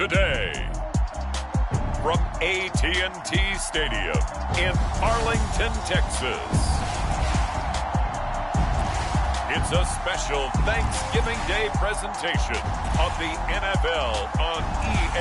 today. From AT&T Stadium in Arlington, Texas. It's a special Thanksgiving Day presentation of the NFL on EA.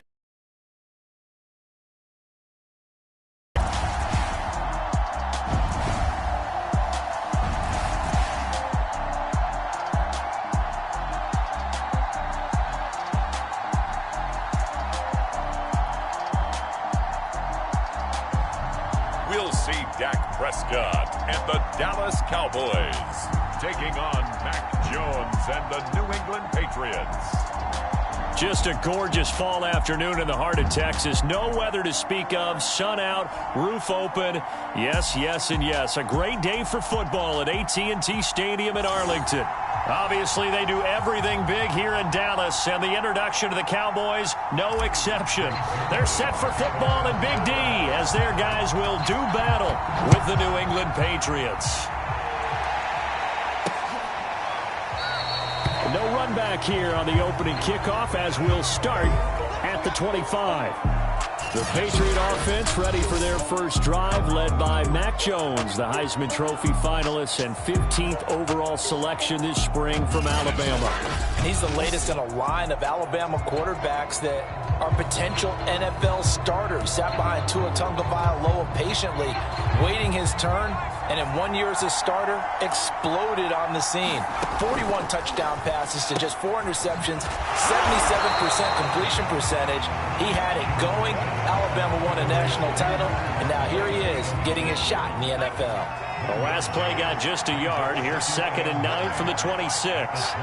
We'll see Dak Prescott and the Dallas Cowboys taking on Mac Jones and the New England Patriots. Just a gorgeous fall afternoon in the heart of Texas. No weather to speak of. Sun out, roof open. Yes, yes, and yes. A great day for football at AT&T Stadium in Arlington. Obviously, they do everything big here in Dallas, and the introduction to the Cowboys, no exception. They're set for football in Big D as their guys will do battle with the New England Patriots. No run back here on the opening kickoff as we'll start at the 25. The Patriot offense ready for their first drive, led by Mac Jones, the Heisman Trophy finalist and 15th overall selection this spring from Alabama. He's the latest in a line of Alabama quarterbacks that are potential NFL starters. Sat behind Tua Tagovailoa patiently, waiting his turn, and in 1 year as a starter, exploded on the scene. 41 touchdown passes to just 4 interceptions, 77% completion percentage. He had it going. Alabama won a national title, and now here he is getting his shot in the NFL. The last play got just a yard. Here's 2nd and 9 from the 26.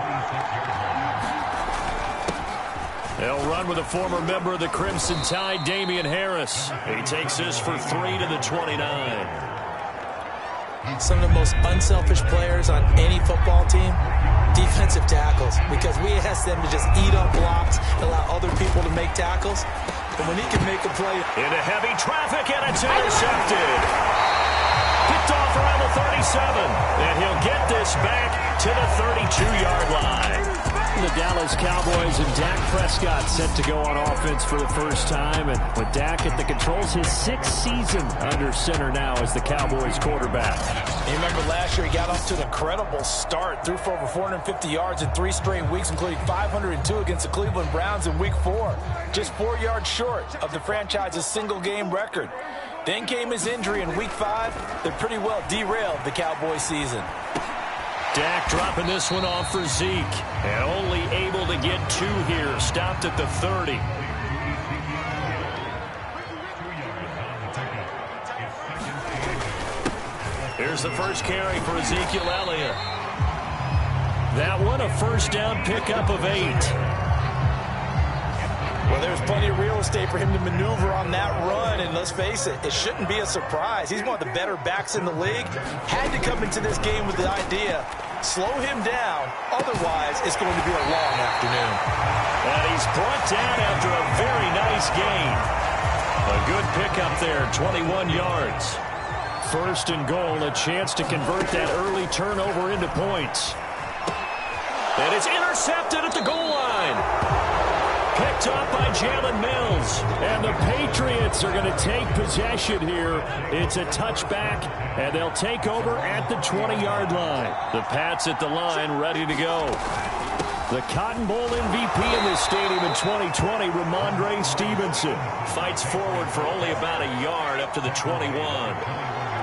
They'll run with a former member of the Crimson Tide, Damian Harris. He takes this for 3 to the 29. Some of the most unselfish players on any football team, defensive tackles, because we ask them to just eat up blocks, allow other people to make tackles. But when he can make a play into heavy traffic, and it's intercepted. Picked off around the 37, and he'll get this back to the 32-yard line. The Dallas Cowboys and Dak Prescott set to go on offense for the first time, and with Dak at the controls, his 6th season under center now as the Cowboys quarterback. You remember last year he got off to an incredible start, threw for over 450 yards in 3 straight weeks, including 502 against the Cleveland Browns in Week 4, just 4 yards short of the franchise's single-game record. Then came his injury in Week 5 that pretty well derailed the Cowboys season. Dak dropping this one off for Zeke, and only able to get 2 here. Stopped at the 30. Here's the first carry for Ezekiel Elliott. That one a first down pickup of 8. Well, there's plenty of real estate for him to maneuver on that run, and let's face it, it shouldn't be a surprise. He's one of the better backs in the league. Had to come into this game with the idea, slow him down, otherwise it's going to be a long afternoon. And he's brought down after a very nice gain. A good pickup there, 21 yards. 1st and goal, a chance to convert that early turnover into points. And it's intercepted at the goal line. Picked up by Jalen Mills. And the Patriots are going to take possession here. It's a touchback, and they'll take over at the 20-yard line. The Pats at the line, ready to go. The Cotton Bowl MVP in this stadium in 2020, Ramondre Stevenson, fights forward for only about a yard up to the 21.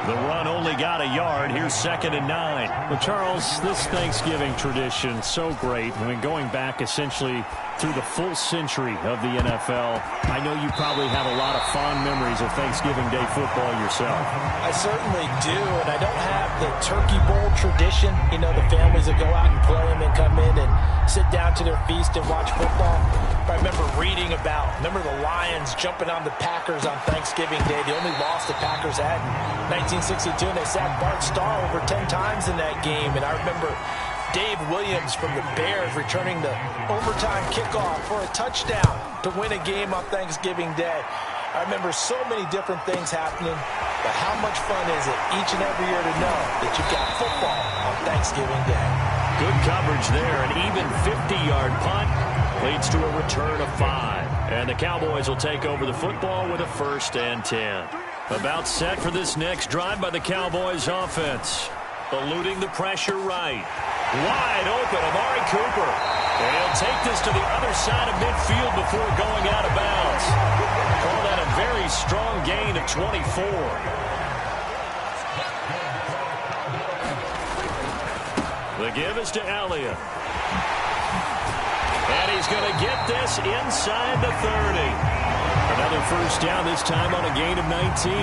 The run only got a yard. Here's 2nd and 9. Well, Charles, this Thanksgiving tradition, so great. I mean, going back essentially through the full century of the NFL, I know you probably have a lot of fond memories of Thanksgiving Day football yourself. I certainly do, and I don't have the Turkey Bowl tradition. You know, the families that go out and play them and come in and sit down to their feast and watch football. But I remember reading about, the Lions jumping on the Packers on Thanksgiving Day. The only loss the Packers had in 1962, and they sacked Bart Starr over 10 times in that game. And I remember Dave Williams from the Bears returning the overtime kickoff for a touchdown to win a game on Thanksgiving Day. I remember so many different things happening, but how much fun is it each and every year to know that you've got football on Thanksgiving Day? Good coverage there. An even 50-yard punt leads to a return of 5. And the Cowboys will take over the football with a 1st and 10. About set for this next drive by the Cowboys offense. Eluding the pressure right. Wide open, Amari Cooper. And he'll take this to the other side of midfield before going out of bounds. Call that a very strong gain of 24. The give is to Elliott. And he's going to get this inside the 30. Another 1st down, this time on a gain of 19.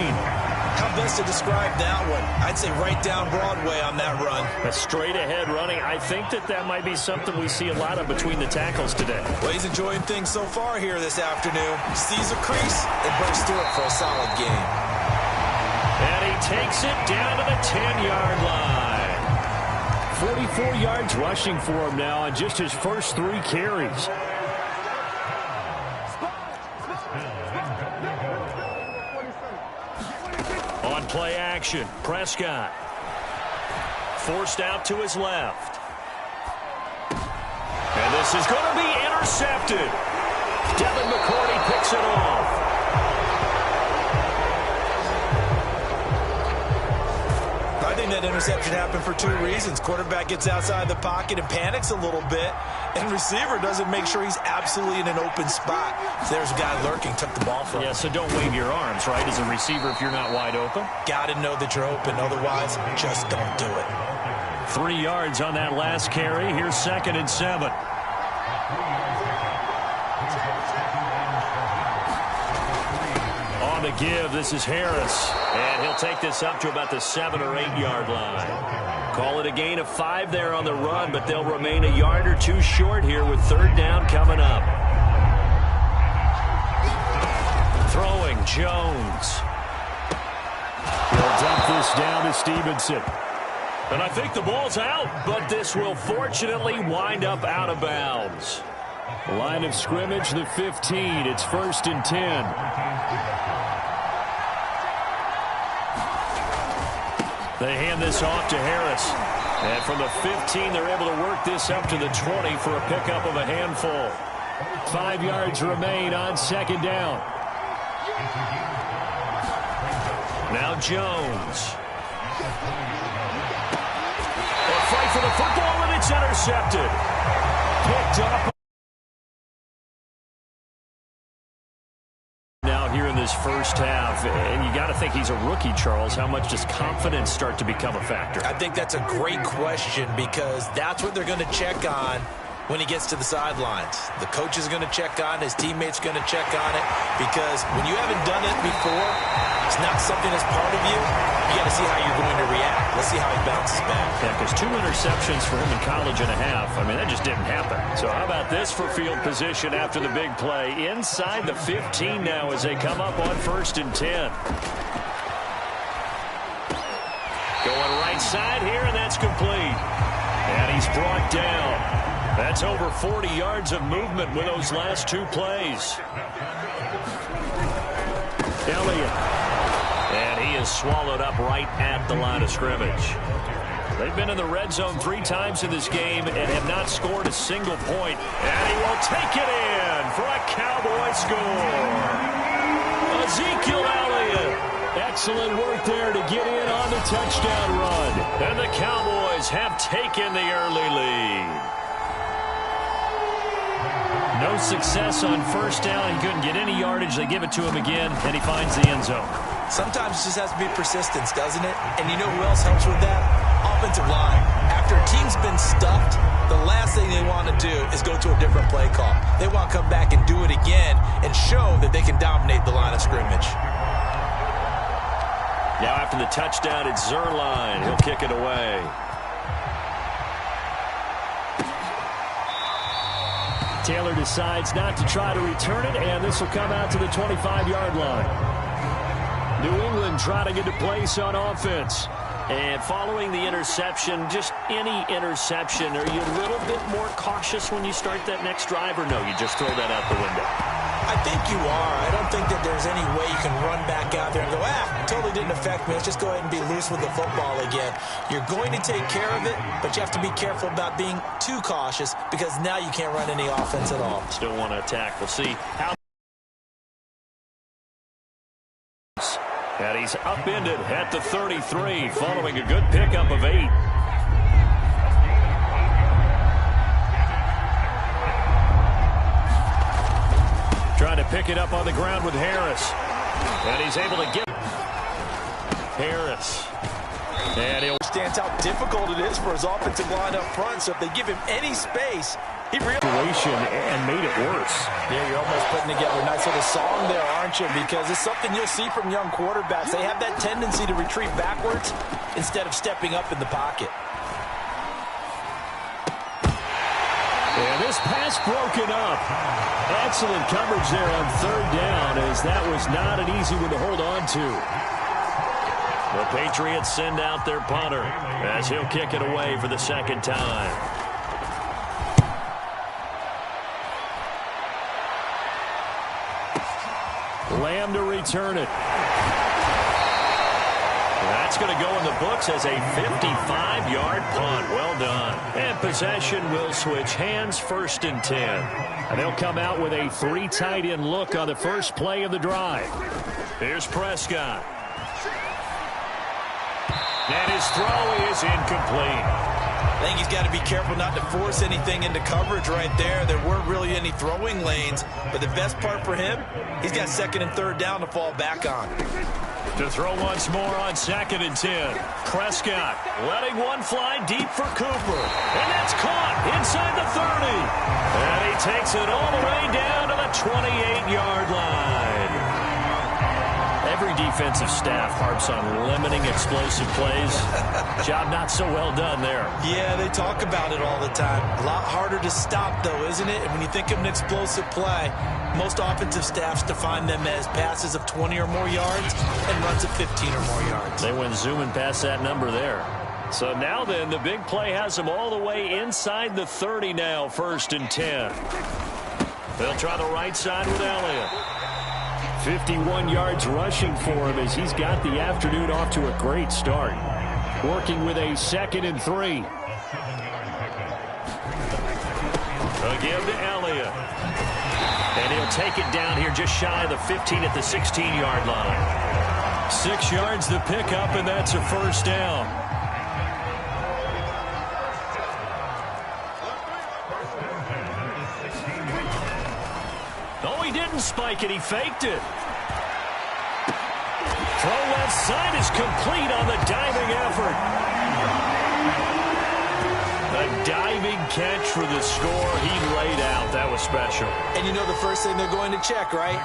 How best to describe that one? I'd say right down Broadway on that run. A straight-ahead running. I think that might be something we see a lot of between the tackles today. Well, he's enjoying things so far here this afternoon. Sees a crease and bursts through it for a solid gain. And he takes it down to the 10-yard line. 44 yards rushing for him now on just his first 3 carries. On play action, Prescott. Forced out to his left. And this is going to be intercepted. Devin McCourty picks it off. I think that interception happened for 2 reasons. Quarterback gets outside the pocket and panics a little bit, and receiver doesn't make sure he's absolutely in an open spot. So there's a guy lurking, took the ball from him. Yeah, so don't wave your arms, right, as a receiver if you're not wide open. Got to know that you're open. Otherwise, just don't do it. 3 yards on that last carry. Here's 2nd and 7. On the give, this is Harris. And he'll take this up to about the 7 or 8 yard line. Call it a gain of 5 there on the run, but they'll remain a yard or 2 short here with 3rd down coming up. Throwing, Jones. He'll dump this down to Stevenson. And I think the ball's out, but this will fortunately wind up out of bounds. Line of scrimmage, the 15. It's 1st and 10. They hand this off to Harris. And from the 15, they're able to work this up to the 20 for a pickup of a handful. 5 yards remain on 2nd down. Now Jones. A fight for the football, and it's intercepted. Picked up. Now here in this 1st half, and you got to think he's a rookie, Charles. How much does confidence start to become a factor? I think that's a great question because that's what they're going to check on when he gets to the sidelines. The coach is going to check on it. His teammates going to check on it because when you haven't done it before, it's not something that's part of you. You got to see how you're going to react. Let's see how he bounces back. Yeah, because 2 interceptions for him in college and a half. I mean, that just didn't happen. So how about this for field position after the big play? Inside the 15 now as they come up on 1st and 10. Going right side here, and that's complete. And he's brought down. That's over 40 yards of movement with those last 2 plays. Elliott. And he is swallowed up right at the line of scrimmage. They've been in the red zone 3 times in this game and have not scored a single point. And he will take it in for a Cowboy score. Ezekiel Elliott. Excellent work there to get in on the touchdown run. And the Cowboys have taken the early lead. No success on 1st down. He couldn't get any yardage. They give it to him again, and he finds the end zone. Sometimes it just has to be persistence, doesn't it? And you know who else helps with that? Offensive line. After a team's been stuffed, the last thing they want to do is go to a different play call. They want to come back and do it again and show that they can dominate the line of scrimmage. Now after the touchdown, it's Zerline. He'll kick it away. Taylor decides not to try to return it, and this will come out to the 25-yard line. New England trying to get to place on offense. And following the interception, just any interception, are you a little bit more cautious when you start that next drive, or no, you just throw that out the window? I think you are. I don't think that there's any way you can run back out there and go, totally didn't affect me. Let's just go ahead and be loose with the football again. You're going to take care of it, but you have to be careful about being too cautious because now you can't run any offense at all. Still want to attack. We'll see how And he's upended at the 33 following a good pickup of 8. Trying to pick it up on the ground with Harris. And he's able to get Harris. And he'll understands how difficult it is for his offensive line up front. So if they give him any space, he situation and made it worse. Yeah, you're almost putting together a nice little song there, aren't you? Because it's something you'll see from young quarterbacks. They have that tendency to retreat backwards instead of stepping up in the pocket. And this pass broken up. Excellent coverage there on third down, as that was not an easy one to hold on to. The Patriots send out their punter as he'll kick it away for the second time. Lamb to return it. That's going to go in the books as a 55-yard punt. Well done. And possession will switch hands, 1st and 10. And they'll come out with a 3 tight end look on the first play of the drive. Here's Prescott. And his throw is incomplete. I think he's got to be careful not to force anything into coverage right there. There weren't really any throwing lanes, but the best part for him, he's got 2nd and 3rd down to fall back on. To throw once more on 2nd and 10. Prescott letting one fly deep for Cooper. And that's caught inside the 30. And he takes it all the way down to the 28-yard line. Every defensive staff harps on limiting explosive plays. Job not so well done there. Yeah, they talk about it all the time. A lot harder to stop, though, isn't it? And when you think of an explosive play, most offensive staffs define them as passes of 20 or more yards and runs of 15 or more yards. They went zooming past that number there. So now then, the big play has them all the way inside the 30 now, 1st and 10. They'll try the right side with Elliott. 51 yards rushing for him as he's got the afternoon off to a great start. Working with a 2nd and 3. Again to Elliott. And he'll take it down here just shy of the 15 at the 16-yard line. 6 yards the pickup, and that's a 1st down. Oh, he didn't spike it. He faked it. Throw left side is complete on the diving effort. A diving catch for the score. He laid out. That was special. And you know the first thing they're going to check, right?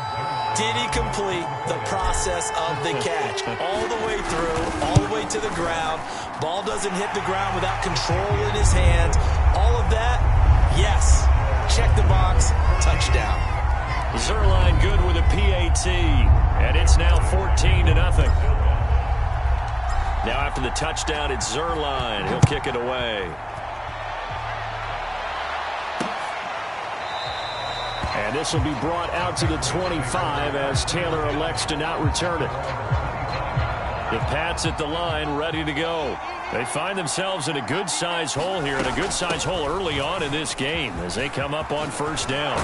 Did he complete the process of the catch? All the way through, all the way to the ground. Ball doesn't hit the ground without control in his hands. All of that, yes. Check the box. Touchdown. Zerline good with a PAT, and it's now 14-0. Now after the touchdown, it's Zerline. He'll kick it away. And this will be brought out to the 25 as Taylor elects to not return it. The Pats at the line, ready to go. They find themselves in a good-sized hole here, and a good-sized hole early on in this game as they come up on 1st down.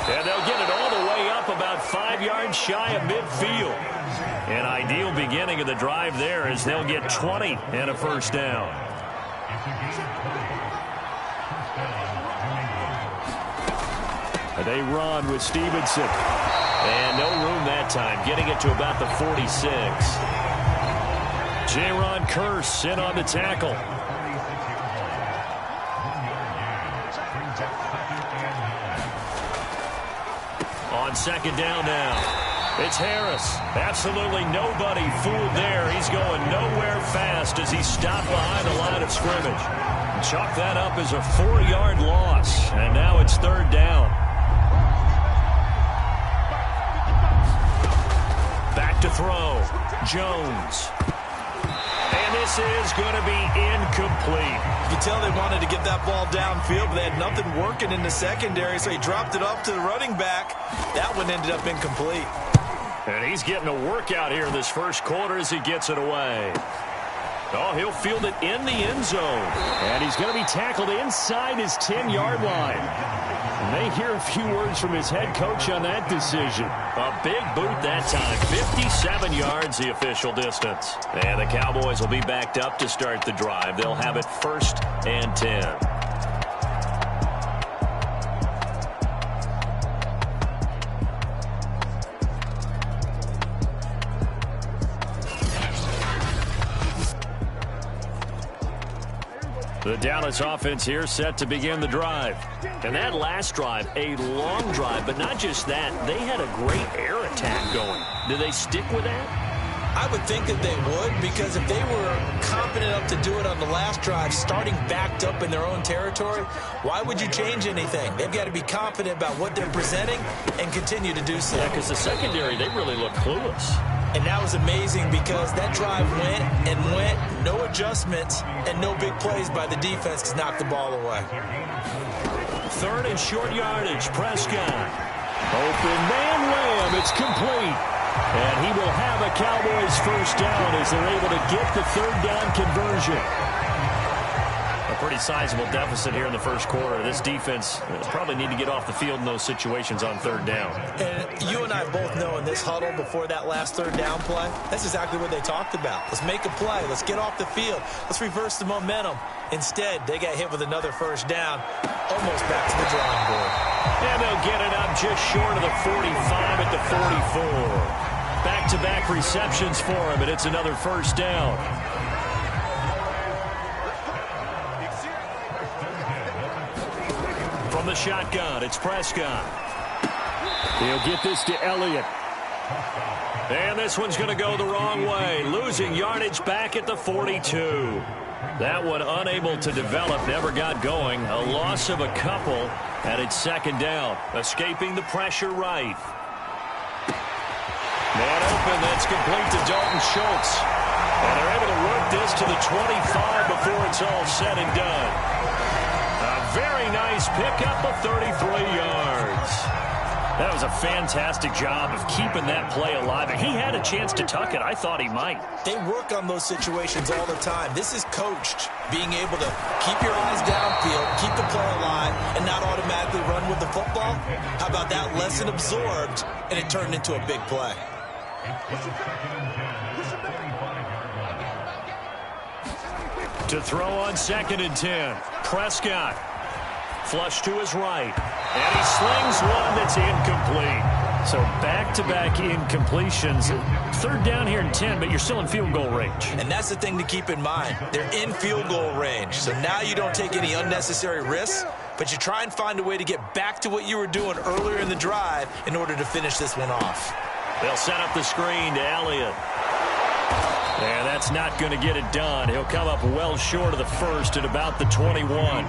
And they'll get it all the way up about 5 yards shy of midfield. An ideal beginning of the drive there as they'll get 20 and a 1st down. And they run with Stevenson. And no room that time, getting it to about the 46. Jaron Kearse in on the tackle. On 2nd down now. It's Harris. Absolutely nobody fooled there. He's going nowhere fast as he stopped behind the line of scrimmage. Chalk that up as a 4-yard loss. And now it's 3rd down. Back to throw. Jones. And this is going to be incomplete. You can tell they wanted to get that ball downfield, but they had nothing working in the secondary, so he dropped it off to the running back. That one ended up incomplete. And he's getting a workout here in this first quarter as he gets it away. Oh, he'll field it in the end zone. And he's going to be tackled inside his 10-yard line. May hear a few words from his head coach on that decision. A big boot that time. 57 yards, the official distance. And the Cowboys will be backed up to start the drive. They'll have it 1st and 10. The Dallas offense here set to begin the drive. And that last drive, a long drive, but not just that. They had a great air attack going. Do they stick with that? I would think that they would, because if they were confident enough to do it on the last drive, starting backed up in their own territory, why would you change anything? They've got to be confident about what they're presenting and continue to do so. Yeah, because the secondary, they really look clueless. And that was amazing because that drive went and went, no adjustments, and no big plays by the defense to knock the ball away. 3rd and short yardage, Prescott. Open man wham, it's complete. And he will have a Cowboys 1st down as they're able to get the 3rd down conversion. A pretty sizable deficit here in the 1st quarter. This defense probably need to get off the field in those situations on 3rd down. And you and I both know in this huddle before that last 3rd down play, that's exactly what they talked about. Let's make a play. Let's get off the field. Let's reverse the momentum. Instead, they got hit with another 1st down, almost back to the drawing board. And they'll get it up just short of the 45 at the 44. Back-to-back receptions for him, and it's another 1st down. From the shotgun, it's Prescott. He'll get this to Elliott. And this one's going to go the wrong way. Losing yardage back at the 42. That one unable to develop, never got going. A loss of a couple, and it's 2nd down. Escaping the pressure right. Man open, that's complete to Dalton Schultz. And they're able to work this to the 25 before it's all said and done. A very nice pickup of 33 yards. That was a fantastic job of keeping that play alive. And he had a chance to tuck it. I thought he might. They work on those situations all the time. This is coached, being able to keep your eyes downfield, keep the play alive, and not automatically run with the football. How about that lesson absorbed, and it turned into a big play. To throw on 2nd and 10. Prescott. Flush to his right. And he slings one that's incomplete. So back-to-back incompletions. 3rd down here in 10, but you're still in field goal range. And that's the thing to keep in mind. They're in field goal range. So now you don't take any unnecessary risks, but you try and find a way to get back to what you were doing earlier in the drive in order to finish this one off. They'll set up the screen to Elliott. And that's not going to get it done. He'll come up well short of the 1st at about the 21.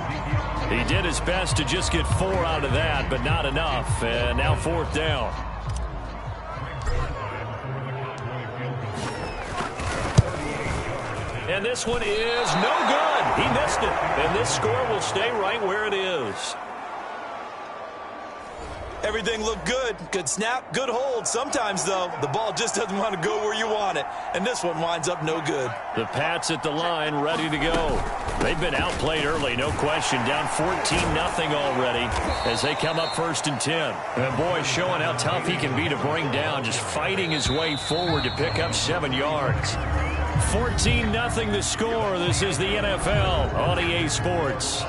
He did his best to just get 4 out of that, but not enough. And now 4th down. And this one is no good. He missed it. And this score will stay right where it is. Everything looked good. Good snap, good hold. Sometimes, though, the ball just doesn't want to go where you want it. And this one winds up no good. The Pats at the line, ready to go. They've been outplayed early, no question. Down 14-0 already as they come up 1st and 10. And boy, showing how tough he can be to bring down, just fighting his way forward to pick up 7 yards. 14-0 the score. This is the NFL on EA Sports.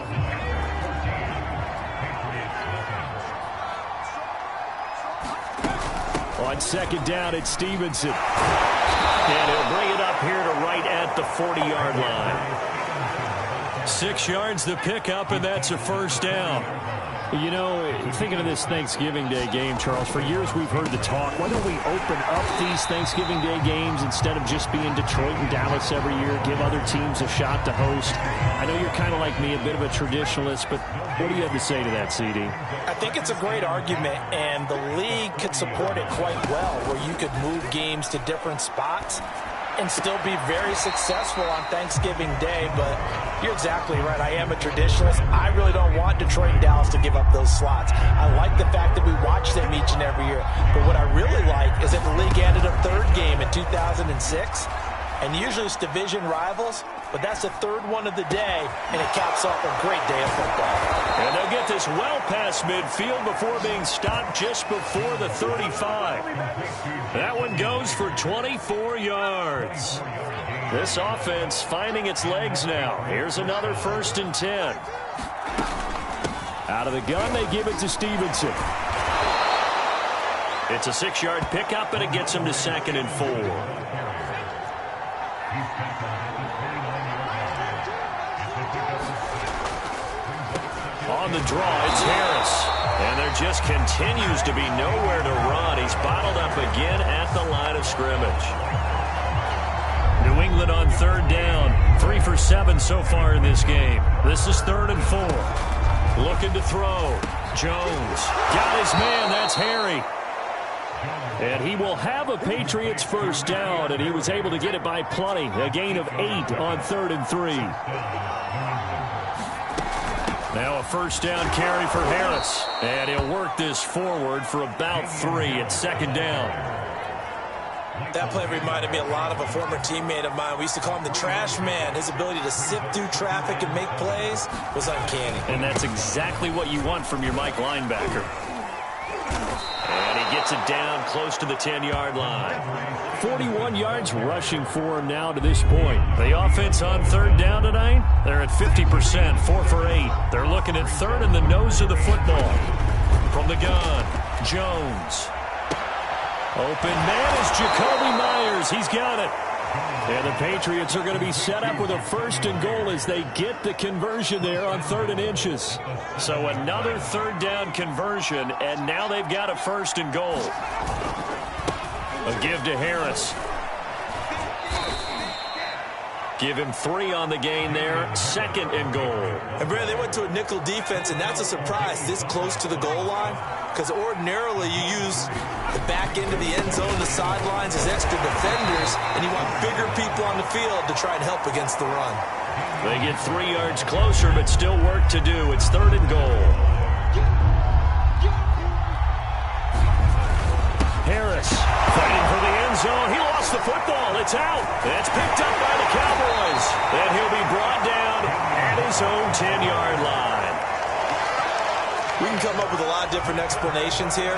On 2nd down, it's Stevenson. And he'll bring it up here to right at the 40-yard line. 6 yards the pickup, and that's a 1st down. You know, thinking of this Thanksgiving Day game, Charles, for years we've heard the talk, why don't we open up these Thanksgiving Day games instead of just being Detroit and Dallas every year, give other teams a shot to host? I know you're kind of like me, a bit of a traditionalist, but what do you have to say to that, CD? I think it's a great argument, and the league could support it quite well, where you could move games to different spots and still be very successful on Thanksgiving Day. But you're exactly right. I am a traditionalist. I really don't want Detroit and Dallas to give up those slots. I like the fact that we watch them each and every year. But what I really like is that the league added a 3rd game in 2006. And usually it's division rivals. but that's the third one of the day, and it caps off a great day of football. And they'll get this well past midfield before being stopped just before the 35. That one goes for 24 yards. This offense finding its legs now. Here's another 1st and 10. Out of the gun, they give it to Stevenson. It's a 6-yard pickup, and it gets him to 2nd and 4. On the draw, it's Harris. And there just continues to be nowhere to run. He's bottled up again at the line of scrimmage. New England on 3rd down. 3 for 7 so far in this game. This is 3rd and 4. Looking to throw. Jones got his man. That's Harry. And he will have a Patriots 1st down, and he was able to get it by plenty. A gain of 8 on 3rd and 3. Now a 1st down carry for Harris. And he'll work this forward for about 3 at 2nd down. That play reminded me a lot of a former teammate of mine. We used to call him the trash man. His ability to sift through traffic and make plays was uncanny. And that's exactly what you want from your Mike linebacker. And he gets it down close to the 10-yard line. 41 yards rushing for him now to this point. The offense on 3rd down tonight, they're at 50%, 4 for 8. They're looking at 3rd in the nose of the football. From the gun, Jones. Open man is Jacoby Myers. He's got it. And the Patriots are going to be set up with a 1st and goal as they get the conversion there on 3rd and inches. So another 3rd down conversion, and now they've got a 1st and goal. A give to Harris. Give him 3 on the gain there. 2nd and goal. And, Brad, they went to a nickel defense, and that's a surprise this close to the goal line. Because ordinarily you use the back end of the end zone, the sidelines as extra defenders, and you want bigger people on the field to try and help against the run. They get 3 yards closer, but still work to do. It's 3rd and goal. Harris fighting for the end zone. He lost the football. It's out. It's picked up by the Cowboys. And he'll be brought down at his own 10-yard line. We can come up with a lot of different explanations here.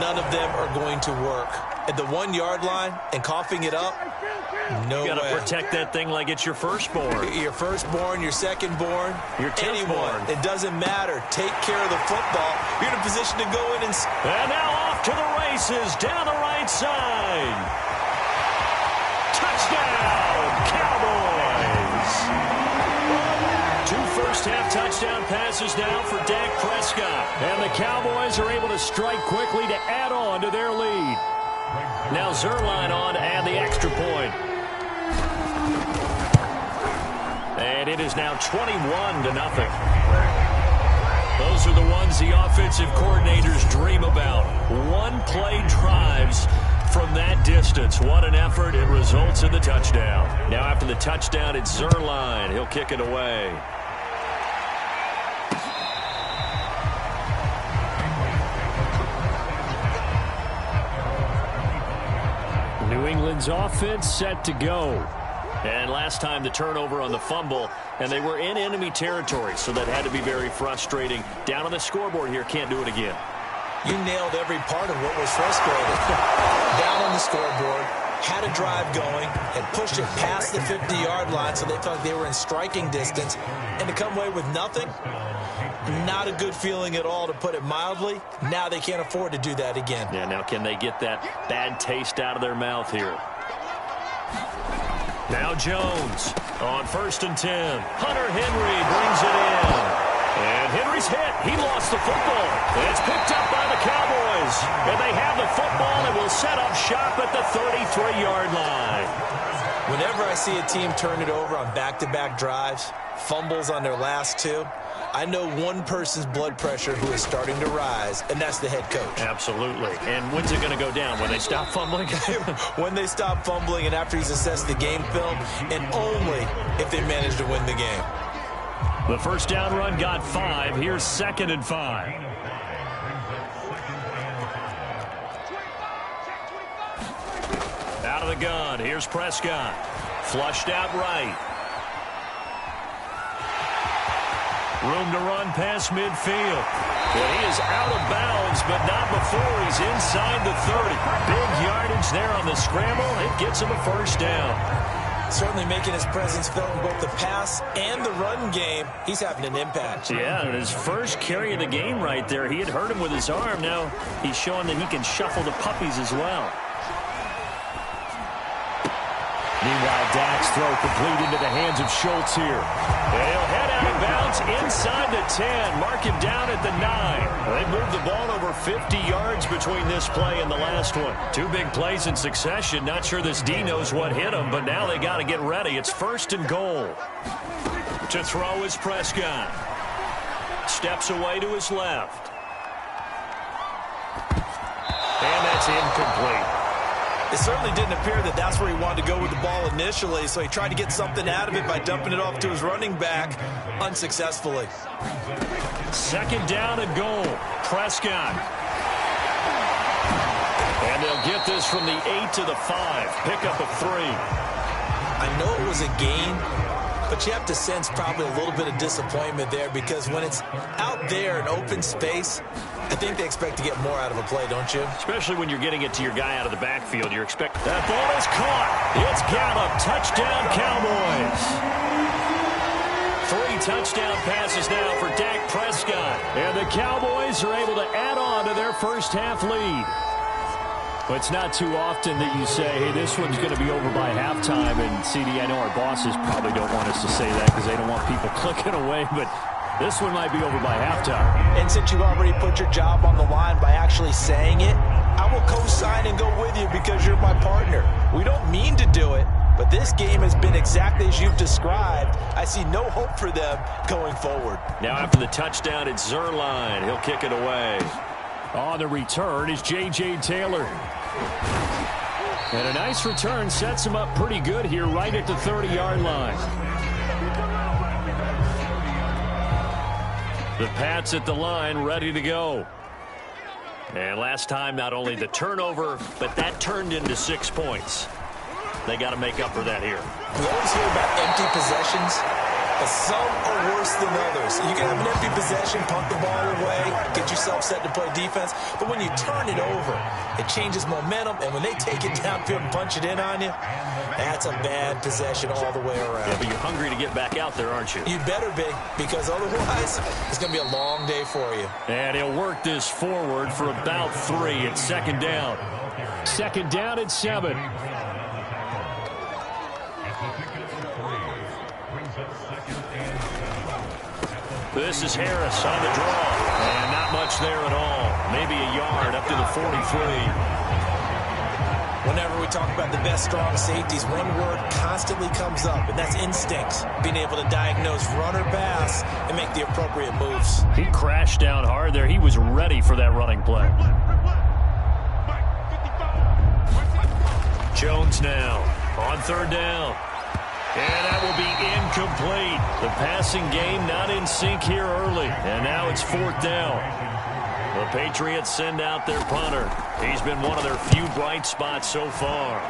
None of them are going to work. At the 1-yard line and coughing it up, no way. You got to protect that thing like it's your firstborn. Your firstborn, your secondborn, your anyone. It doesn't matter. Take care of the football. You're in a position to go in and now off to the races down the right side. Touchdown, Cowboys. 2 first-half touchdown passes now for Dak Prescott. And the Cowboys are able to strike quickly to add on to their lead. Now Zerline on to add the extra point. And it is now 21-0. Those are the ones the offensive coordinators dream about. One-play drives from that distance. What an effort. It results in the touchdown. Now after the touchdown, it's Zerline. He'll kick it away. New England's offense set to go. And last time the turnover on the fumble, and they were in enemy territory, so that had to be very frustrating. Down on the scoreboard here, can't do it again. You nailed every part of what was frustrating. Down on the scoreboard, had a drive going, and pushed it past the 50-yard line so they felt like they were in striking distance. And to come away with nothing, not a good feeling at all, to put it mildly. Now they can't afford to do that again. Yeah, now can they get that bad taste out of their mouth here? Now Jones on 1st and 10. Hunter Henry brings it in. And Henry's hit. He lost the football. It's picked up by the Cowboys. And they have the football and will set up shop at the 33-yard line. Whenever I see a team turn it over on back-to-back drives, fumbles on their last 2, I know one person's blood pressure who is starting to rise, and that's the head coach. Absolutely. And when's it going to go down? When they stop fumbling? When they stop fumbling and after he's assessed the game film, and only if they manage to win the game. The first down run got 5. Here's 2nd and 5. Out of the gun. Here's Prescott. Flushed out right. Room to run past midfield. Well, he is out of bounds, but not before he's inside the 30. Big yardage there on the scramble. It gets him a first down. Certainly making his presence felt in both the pass and the run game. He's having an impact. Yeah, and his first carry of the game right there. He had hurt him with his arm. Now he's showing that he can shuffle the puppies as well. Meanwhile, Dak's throw complete into the hands of Schultz here. They'll head out of bounds inside the 10. Mark him down at the 9. They moved the ball over 50 yards between this play and the last one. Two big plays in succession. Not sure this D knows what hit him, but now they got to get ready. It's first and goal. To throw is Prescott. Steps away to his left. And that's incomplete. It certainly didn't appear that that's where he wanted to go with the ball initially, so he tried to get something out of it by dumping it off to his running back unsuccessfully. Second down and goal. Prescott. And they'll get this from the 8 to the 5. Pickup of 3. I know it was a gain, but you have to sense probably a little bit of disappointment there because when it's out there in open space, I think they expect to get more out of a play, don't you? Especially when you're getting it to your guy out of the backfield. You expect that ball is caught. It's Gallup. Touchdown, Cowboys. 3 touchdown passes now for Dak Prescott. And the Cowboys are able to add on to their first half lead. Well, it's not too often that you say, hey, this one's going to be over by halftime. And, CD, I know our bosses probably don't want us to say that because they don't want people clicking away, but this one might be over by halftime. And since you already put your job on the line by actually saying it, I will co-sign and go with you because you're my partner. We don't mean to do it, but this game has been exactly as you've described. I see no hope for them going forward. Now after the touchdown, it's Zerline. He'll kick it away. On the return is J.J. Taylor. And a nice return sets him up pretty good here right at the 30-yard line. The Pats at the line, ready to go. And last time, not only the turnover, but that turned into 6 points. They got to make up for that here. We always hear about empty possessions, but some are worse than others. You can have an empty possession, punt the ball away, get yourself set to play defense, but when you turn it over, it changes momentum, and when they take it downfield and punch it in on you, that's a bad possession all the way around. Yeah, but you're hungry to get back out there, aren't you? You better be, because otherwise, it's going to be a long day for you. And he'll work this forward for about 3. It's second down. Second down at 7. This is Harris on the draw. And not much there at all. Maybe a yard up to the 43. Whenever we talk about the best strong safeties, one word constantly comes up, and that's instincts. Being able to diagnose run or pass and make the appropriate moves. He crashed down hard there. He was ready for that running play. Jones now on third down. And that will be incomplete. The passing game not in sync here early. And now it's fourth down. The Patriots send out their punter. He's been one of their few bright spots so far.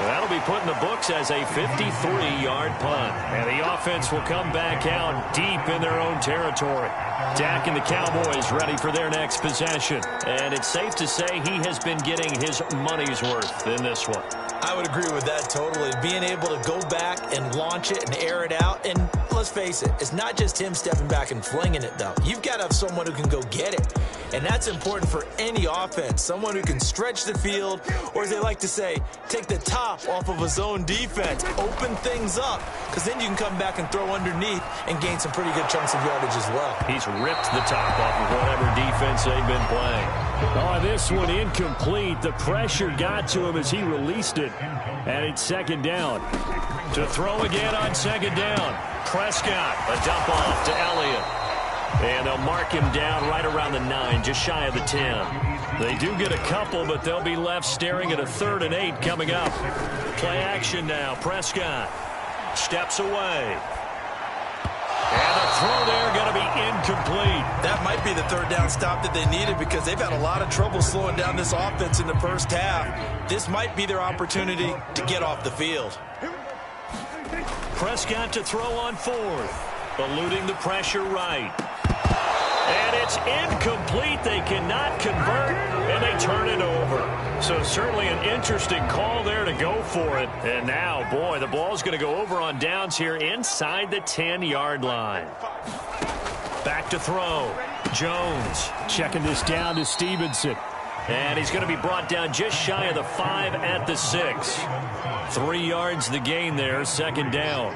That'll be put in the books as a 53-yard punt. And the offense will come back out deep in their own territory. Dak and the Cowboys ready for their next possession. And it's safe to say he has been getting his money's worth in this one. I would agree with that totally. Being able to go back and launch it and air it out. And let's face it, it's not just him stepping back and flinging it, though. You've got to have someone who can go get it. And that's important for any offense. Someone who can stretch the field, or as they like to say, take the top off of a zone defense. Open things up, because then you can come back and throw underneath and gain some pretty good chunks of yardage as well. He's ripped the top off of whatever defense they've been playing. Oh, this one incomplete. The pressure got to him as he released it. And it's second down. To throw again on second down. Prescott, a dump off to Elliott. And they'll mark him down right around the 9, just shy of the 10. They do get a couple, but they'll be left staring at a 3rd and 8 coming up. Play action now. Prescott steps away. And the throw there going to be incomplete. That might be the third down stop that they needed because they've had a lot of trouble slowing down this offense in the first half. This might be their opportunity to get off the field. Prescott to throw on fourth. Eluding the pressure right. And it's incomplete. They cannot convert, and they turn it over. So certainly an interesting call there to go for it. And now, boy, the ball's going to go over on downs here inside the 10-yard line. Back to throw. Jones checking this down to Stevenson. And he's going to be brought down just shy of the 5 at the 6. 3 yards the gain there, second down.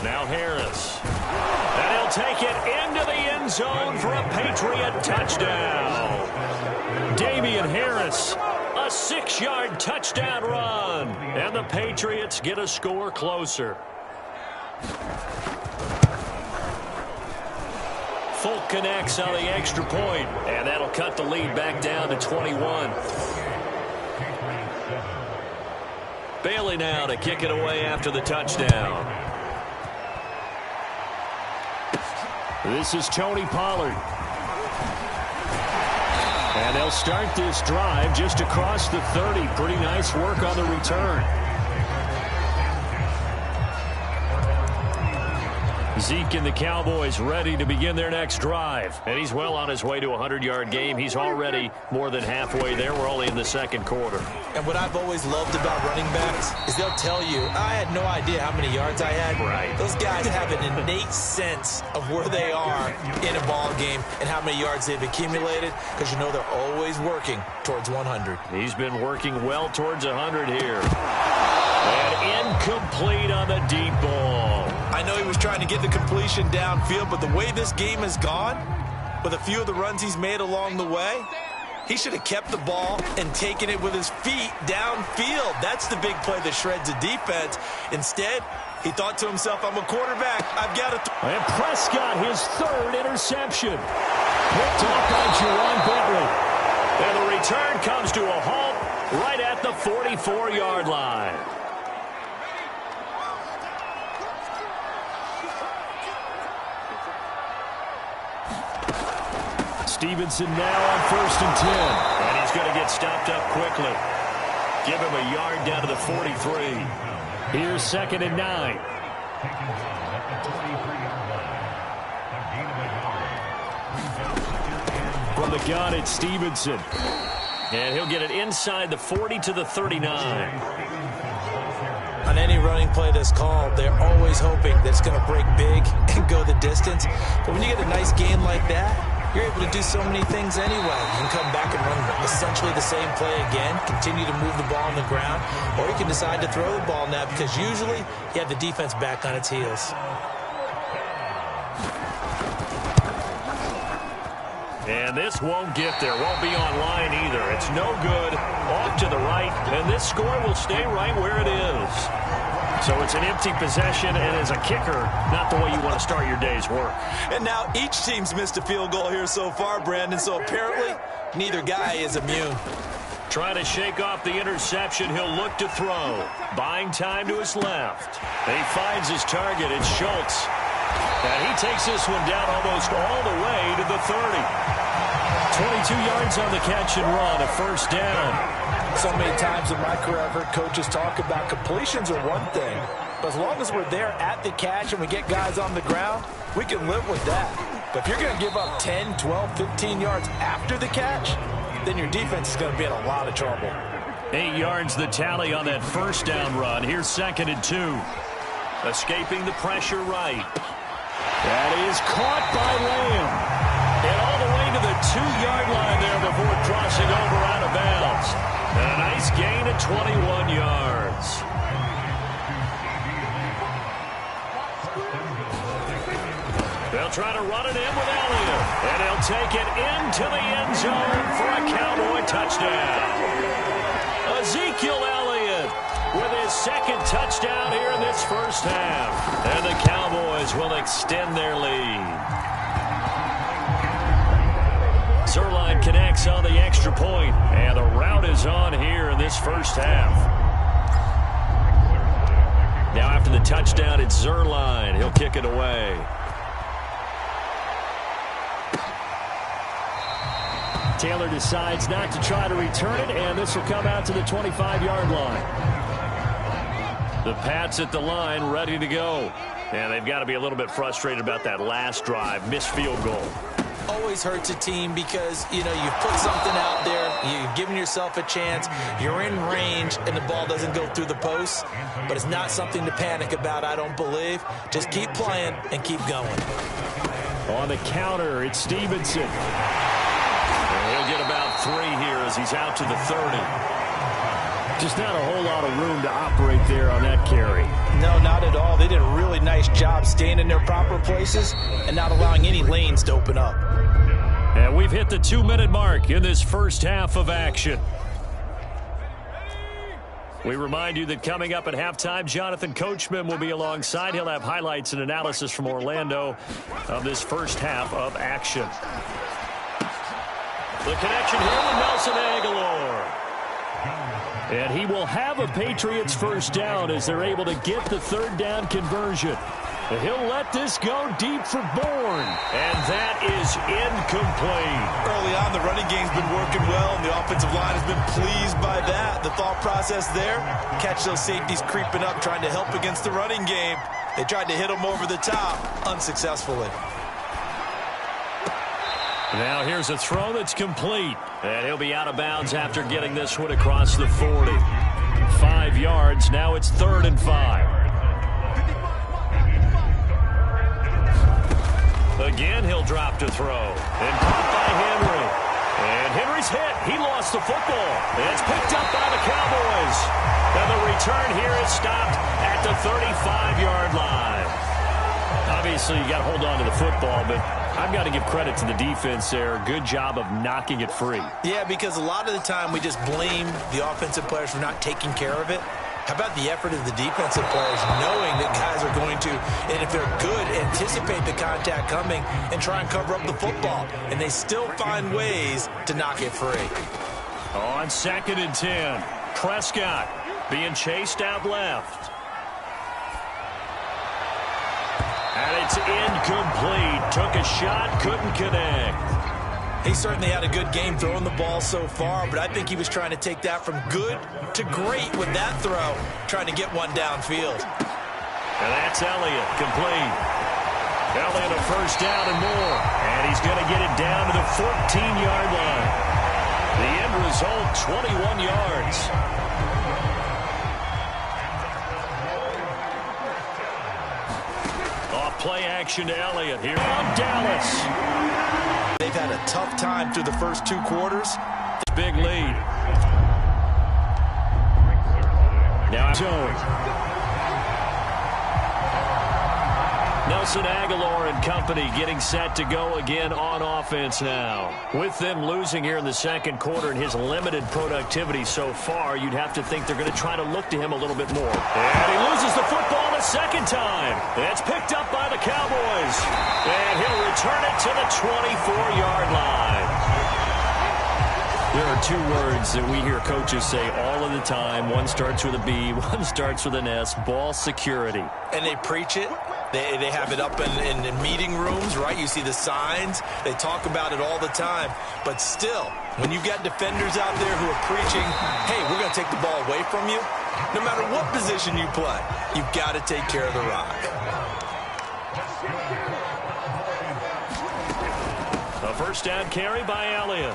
Now Harris. And he'll take it into the end zone for a Patriot touchdown. Damian Harris, a 6-yard touchdown run. And the Patriots get a score closer. Folk connects on the extra point, and that'll cut the lead back down to 21. Bailey now to kick it away after the touchdown. This is Tony Pollard. And they'll start this drive just across the 30. Pretty nice work on the return. Zeke and the Cowboys ready to begin their next drive. And he's well on his way to a 100-yard game. He's already more than halfway there. We're only in the second quarter. And what I've always loved about running backs is they'll tell you, I had no idea how many yards I had. Right. Those guys have an innate sense of where they are in a ball game and how many yards they've accumulated because you know they're always working towards 100. He's been working well towards 100 here. And incomplete on the deep ball. I know he was trying to get the completion downfield, but the way this game has gone, with a few of the runs he's made along the way, he should have kept the ball and taken it with his feet downfield. That's the big play that shreds the defense. Instead, he thought to himself, I'm a quarterback. I've got to And Prescott, his third interception. Picked off by Jerron Bentley. And the return comes to a halt right at the 44-yard line. Stevenson now on 1st and 10. And he's going to get stopped up quickly. Give him a yard down to the 43. Here's 2nd and 9. From the gun, it's Stevenson. And he'll get it inside the 40 to the 39. On any running play that's called, they're always hoping that it's going to break big and go the distance. But when you get a nice gain like that, you're able to do so many things anyway. You can come back and run essentially the same play again, continue to move the ball on the ground, or you can decide to throw the ball now because usually you have the defense back on its heels. And this won't get there. Won't be online either. It's no good. Off to the right. And this score will stay right where it is. So it's an empty possession, and as a kicker, not the way you want to start your day's work. And now each team's missed a field goal here so far, Brandon, so apparently neither guy is immune. Trying to shake off the interception. He'll look to throw. Buying time to his left. And he finds his target. It's Schultz. And he takes this one down almost all the way to the 30. 22 yards on the catch and run, a 1st down. So many times in my career, I've heard coaches talk about completions are one thing. But as long as we're there at the catch and we get guys on the ground, we can live with that. But if you're going to give up 10, 12, 15 yards after the catch, then your defense is going to be in a lot of trouble. 8 yards the tally on that 1st down run. Here's 2nd and 2. Escaping the pressure right. That is caught by Lamb. And all the way to the 2-yard line there before crossing over out of bounds. And a nice gain of 21 yards. They'll try to run it in with Elliott. And he'll take it into the end zone for a Cowboy touchdown. Ezekiel Elliott with his 2nd touchdown here in this 1st half. And the Cowboys will extend their lead. Zerline connects on the extra point, and the route is on here in this 1st half. Now after the touchdown, it's Zerline. He'll kick kick it away. Taylor decides not to try to return it, and this will come out to the 25-yard line. The Pats at the line, ready to go. And they've got to be a little bit frustrated about that last drive, missed field goal. Always hurts a team because, you know, you've put something out there, you've given yourself a chance, you're in range, and the ball doesn't go through the posts. But it's not something to panic about, I don't believe. Just keep playing and keep going. On the counter, it's Stevenson. He'll get about 3 here as he's out to the 30. Just not a whole lot of room to operate there on that carry. No, not at all. They did a really nice job staying in their proper places and not allowing any lanes to open up. And we've hit the 2-minute mark in this first half of action. We remind you that coming up at halftime, Jonathan Coachman will be alongside. He'll have highlights and analysis from Orlando of this first half of action. The connection here with Nelson Aguilar. And he will have a Patriots first down as they're able to get the third down conversion. And he'll let this go deep for Bourne. And that is incomplete. Early on, the running game's been working well, and the offensive line has been pleased by that. The thought process there, catch those safeties creeping up, trying to help against the running game. They tried to hit them over the top, unsuccessfully. Now here's a throw that's complete. And he'll be out of bounds after getting this one across the 40. 5 yards. Now it's 3rd and 5. Again, he'll drop to throw. And caught by Henry. And Henry's hit. He lost the football. It's picked up by the Cowboys. And the return here is stopped at the 35-yard line. Obviously, you got to hold on to the football, but I've got to give credit to the defense there. Good job of knocking it free. Yeah, because a lot of the time we just blame the offensive players for not taking care of it. How about the effort of the defensive players knowing that guys are going to, and if they're good, anticipate the contact coming and try and cover up the football. And they still find ways to knock it free. On 2nd and 10, Prescott being chased out left. And it's incomplete. Took a shot, couldn't connect. He certainly had a good game throwing the ball so far, but I think he was trying to take that from good to great with that throw, trying to get one downfield. And that's Elliott, complete. Elliott a first down and more, and he's going to get it down to the 14-yard line. The end result, 21 yards. Off play action to Elliott here on Dallas. They've had a tough time through the first 2 quarters. Big lead. Now Jones. Nelson Aguilar and company getting set to go again on offense now. With them losing here in the 2nd quarter and his limited productivity so far, you'd have to think they're going to try to look to him a little bit more. And he loses the football the 2nd time. It's picked up by the Cowboys. And he'll return it to the 24-yard line. There are 2 words that we hear coaches say all of the time. One starts with a B, one starts with an S, ball security. And they preach it. They have it up in meeting rooms, right? You see the signs. They talk about it all the time. But still, when you've got defenders out there who are preaching, hey, we're going to take the ball away from you, no matter what position you play, you've got to take care of the rock. A first down carry by Elliott.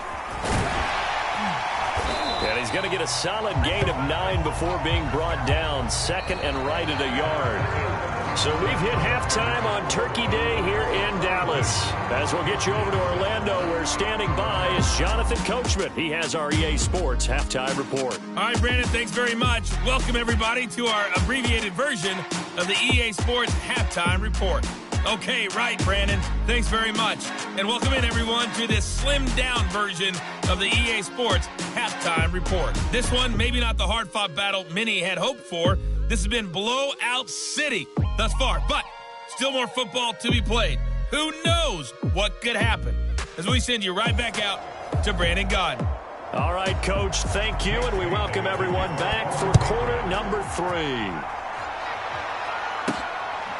And he's going to get a solid gain of 9 before being brought down. 2nd and right at a yard. So we've hit halftime on Turkey Day here in Dallas. As we'll get you over to Orlando, where standing by is Jonathan Coachman. He has our EA Sports Halftime Report. All right, Brandon, thanks very much. Welcome, everybody, to our abbreviated version of the EA Sports Halftime Report. Okay, right, Brandon. Thanks very much. And welcome in, everyone, to this slimmed-down version of the EA Sports Halftime Report. This one, maybe not the hard-fought battle many had hoped for. This has been blowout city thus far, but still more football to be played. Who knows what could happen? As we send you right back out to Brandon Gaudin. All right, Coach, thank you, and we welcome everyone back for quarter number 3.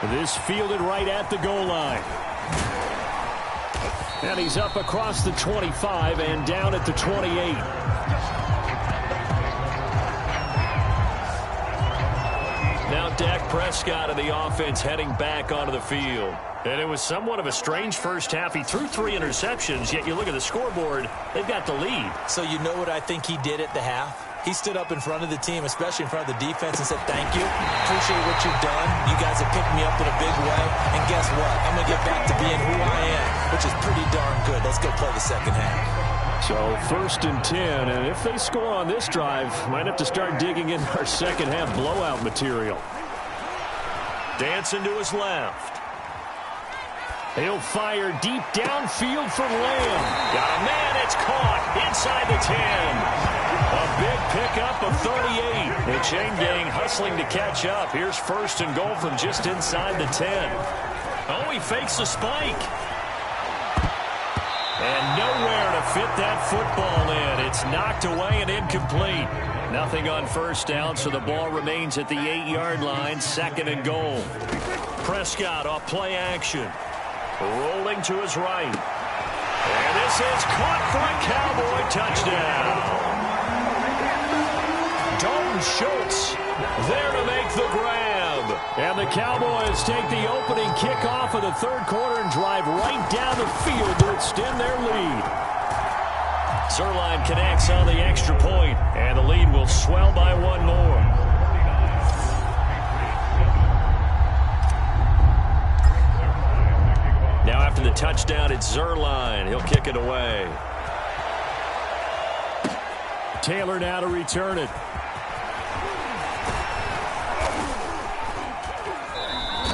This fielded right at the goal line. And he's up across the 25 and down at the 28. Now Dak Prescott of the offense heading back onto the field. And it was somewhat of a strange first half. He threw 3 interceptions, yet you look at the scoreboard, they've got the lead. So you know what I think he did at the half? He stood up in front of the team, especially in front of the defense, and said, thank you. Appreciate what you've done. You guys have picked me up in a big way. And guess what? I'm going to get back to being who I am, which is pretty darn good. Let's go play the second half. So 1st and 10, and if they score on this drive, might have to start digging in our second half blowout material. Dancing to his left. He'll fire deep downfield for Lamb. Got a man, it's caught inside the 10. A big pickup of 38. The chain gang hustling to catch up. Here's 1st and goal from just inside the 10. Oh, he fakes a spike. And nowhere to fit that football in. It's knocked away and incomplete. Nothing on 1st down, so the ball remains at the 8-yard line. 2nd and goal. Prescott off play action. Rolling to his right. And this is caught for a Cowboy touchdown. Dalton Schultz there to make the grab. And the Cowboys take the opening kickoff of the 3rd quarter and drive right down the field to extend their lead. Zerline connects on the extra point, and the lead will swell by 1 more. Now after the touchdown, it's Zerline. He'll kick it away. Taylor now to return it.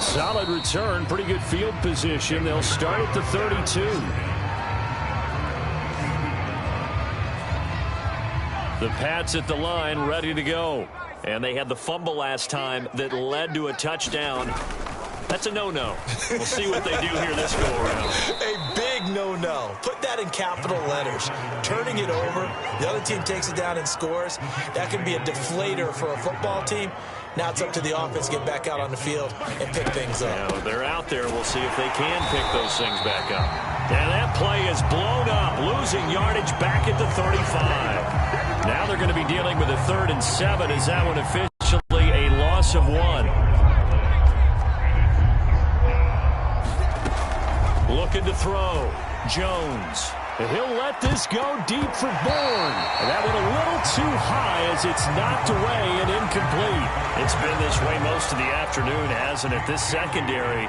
Solid return, pretty good field position. They'll start at the 32. The Pats at the line, ready to go. And they had the fumble last time that led to a touchdown. That's a no-no. We'll see what they do here this go-around. A big no-no. Put that in capital letters. Turning it over, the other team takes it down and scores. That can be a deflator for a football team. Now it's up to the offense to get back out on the field and pick things up. Now they're out there. We'll see if they can pick those things back up. And that play is blown up, losing yardage back at the 35. Now they're going to be dealing with a 3rd and 7. Is that one officially a loss of 1? Looking to throw. Jones. And he'll let this go deep for Bourne. And that went a little too high as it's knocked away and incomplete. It's been this way most of the afternoon, hasn't it? This secondary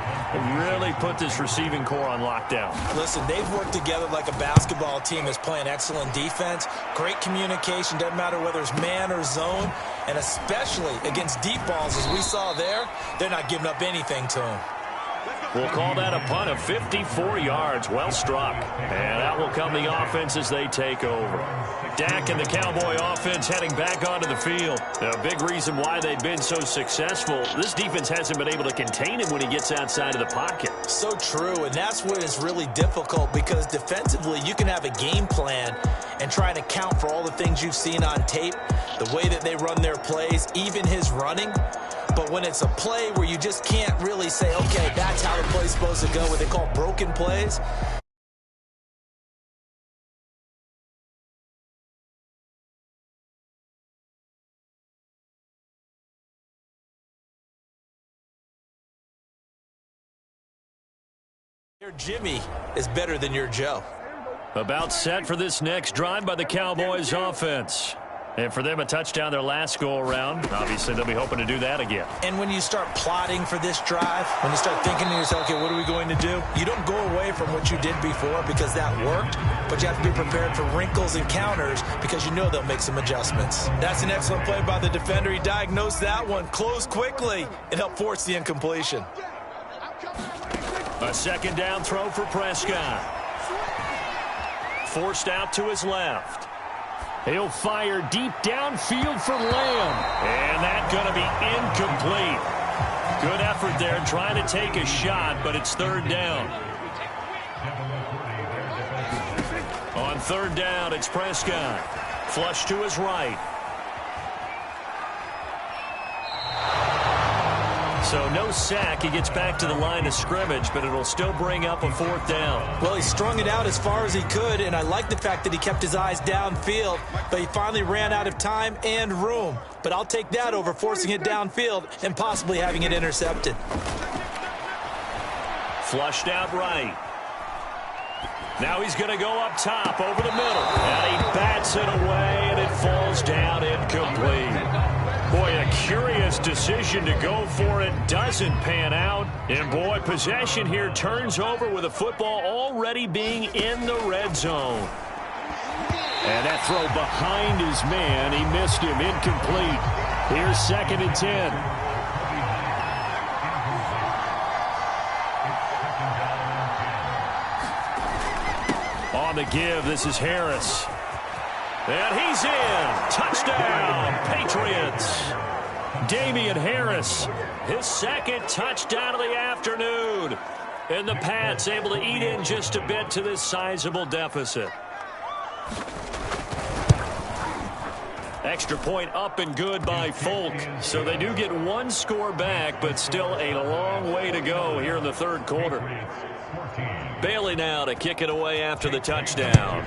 really put this receiving core on lockdown. Listen, they've worked together like a basketball team that's playing excellent defense. Great communication. Doesn't matter whether it's man or zone. And especially against deep balls, as we saw there, they're not giving up anything to them. We'll call that a punt of 54 yards. Well struck. And out will come the offense as they take over. Dak and the Cowboy offense heading back onto the field. A big reason why they've been so successful. This defense hasn't been able to contain him when he gets outside of the pocket. So true, and that's when it's really difficult because defensively you can have a game plan and try to account for all the things you've seen on tape, the way that they run their plays, even his running. But when it's a play where you just can't really say, okay, that's how the play's supposed to go, what they call broken plays. Your Jimmy is better than your Joe. About set for this next drive by the Cowboys offense. And for them, a touchdown their last go-around. Obviously, they'll be hoping to do that again. And when you start plotting for this drive, when you start thinking to yourself, okay, what are we going to do? You don't go away from what you did before because that worked, but you have to be prepared for wrinkles and counters because you know they'll make some adjustments. That's an excellent play by the defender. He diagnosed that one, closed quickly, and helped force the incompletion. A 2nd down throw for Prescott. Forced out to his left. He'll fire deep downfield for Lamb. And that's going to be incomplete. Good effort there trying to take a shot, but it's 3rd down. On 3rd down, it's Prescott. Flush to his right. So no sack. He gets back to the line of scrimmage, but it'll still bring up a 4th down. Well, he strung it out as far as he could, and I like the fact that he kept his eyes downfield, but he finally ran out of time and room. But I'll take that over forcing it downfield and possibly having it intercepted. Flushed out right. Now he's going to go up top over the middle. And he bats it away, and it falls down incomplete. Boy, a curious decision to go for it. Doesn't pan out. And, boy, possession here turns over with the football already being in the red zone. And that throw behind his man. He missed him. Incomplete. Here's 2nd and 10. On the give, this is Harris. And he's in. Touchdown, Patriots. Damian Harris, his 2nd touchdown of the afternoon. And the Pats able to eat in just a bit to this sizable deficit. Extra point up and good by Folk. So they do get 1 score back, but still a long way to go here in the 3rd quarter. Bailey now to kick it away after the touchdown.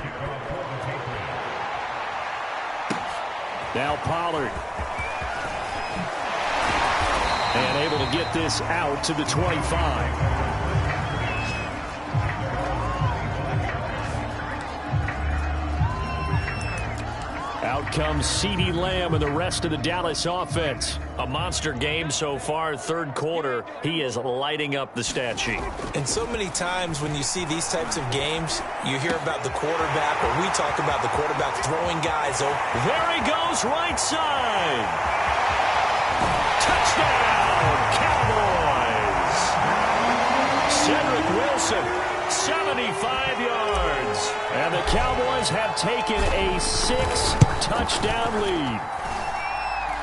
Now Pollard. And able to get this out to the 25. Out comes CeeDee Lamb and the rest of the Dallas offense. A monster game so far, 3rd quarter. He is lighting up the stat sheet. And so many times when you see these types of games, you hear about the quarterback, or we talk about the quarterback throwing guys over. There he goes, right side. Touchdown, Cowboys. Cedric Wilson, 75 yards. And the Cowboys have taken a 6-touchdown lead.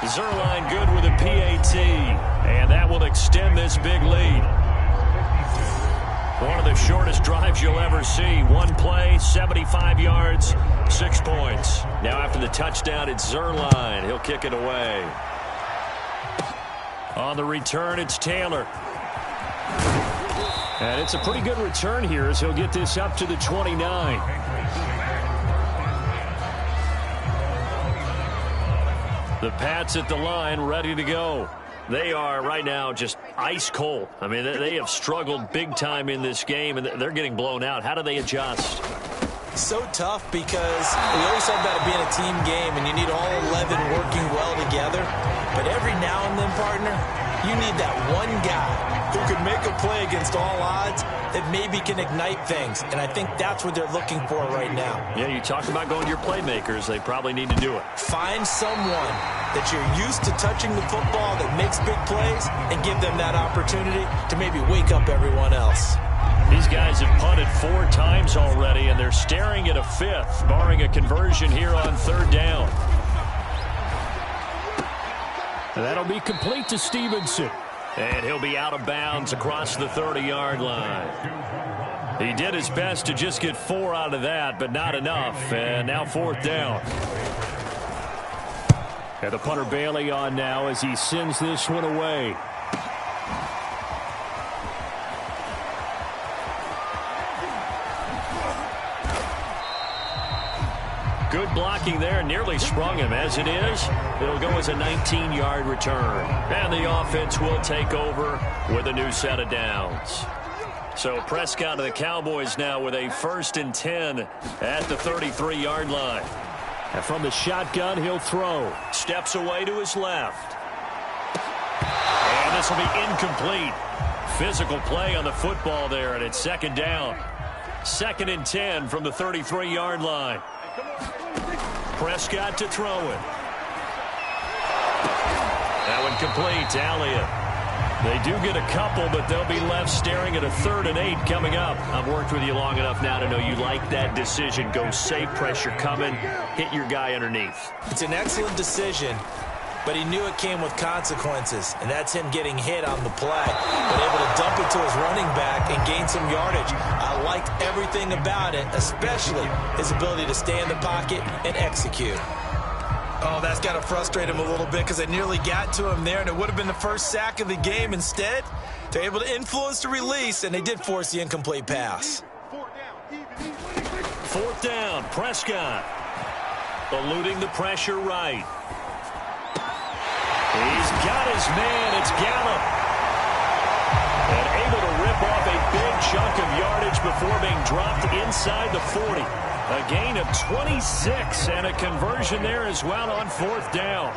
Zerline good with a PAT. And that will extend this big lead. One of the shortest drives you'll ever see. 1 play, 75 yards, 6 points. Now after the touchdown, it's Zerline. He'll kick it away. On the return, it's Taylor. And it's a pretty good return here as he'll get this up to the 29. The Pats at the line, ready to go. They are right now just ice cold. I mean, they have struggled big time in this game, and they're getting blown out. How do they adjust? So tough because we always talk about it being a team game, and you need all 11 working well together. But every now and then, partner, you need that one guy who can make a play against all odds that maybe can ignite things. And I think that's what they're looking for right now. Yeah, you talk about going to your playmakers. They probably need to do it. Find someone that you're used to touching the football that makes big plays and give them that opportunity to maybe wake up everyone else. These guys have punted 4 times already, and they're staring at a 5th, barring a conversion here on 3rd down. And that'll be complete to Stevenson. And he'll be out of bounds across the 30-yard line. He did his best to just get 4 out of that, but not enough. And now 4th down. And the punter Bailey on now as he sends this one away. Good blocking there, nearly sprung him. As it is, it'll go as a 19-yard return. And the offense will take over with a new set of downs. So Prescott of the Cowboys now with a 1st and 10 at the 33-yard line. And from the shotgun, he'll throw. Steps away to his left. And this will be incomplete. Physical play on the football there, and it's 2nd down. 2nd and 10 from the 33-yard line. Prescott to throw it. That one complete to Elliott. They do get a couple, but they'll be left staring at a 3rd and 8 coming up. I've worked with you long enough now to know you like that decision. Go safe, pressure coming, hit your guy underneath. It's an excellent decision, but he knew it came with consequences, and that's him getting hit on the play, but able to dump it to his running back and gain some yardage. I liked everything about it, especially his ability to stay in the pocket and execute. Oh, that's got to frustrate him a little bit because they nearly got to him there, and it would have been the first sack of the game. Instead, they're able to influence the release, and they did force the incomplete pass. Fourth down, Prescott. Eluding the pressure right. He's got his man. It's Gallup. And able to rip off a big chunk of yardage before being dropped inside the 40. A gain of 26 and a conversion there as well on fourth down.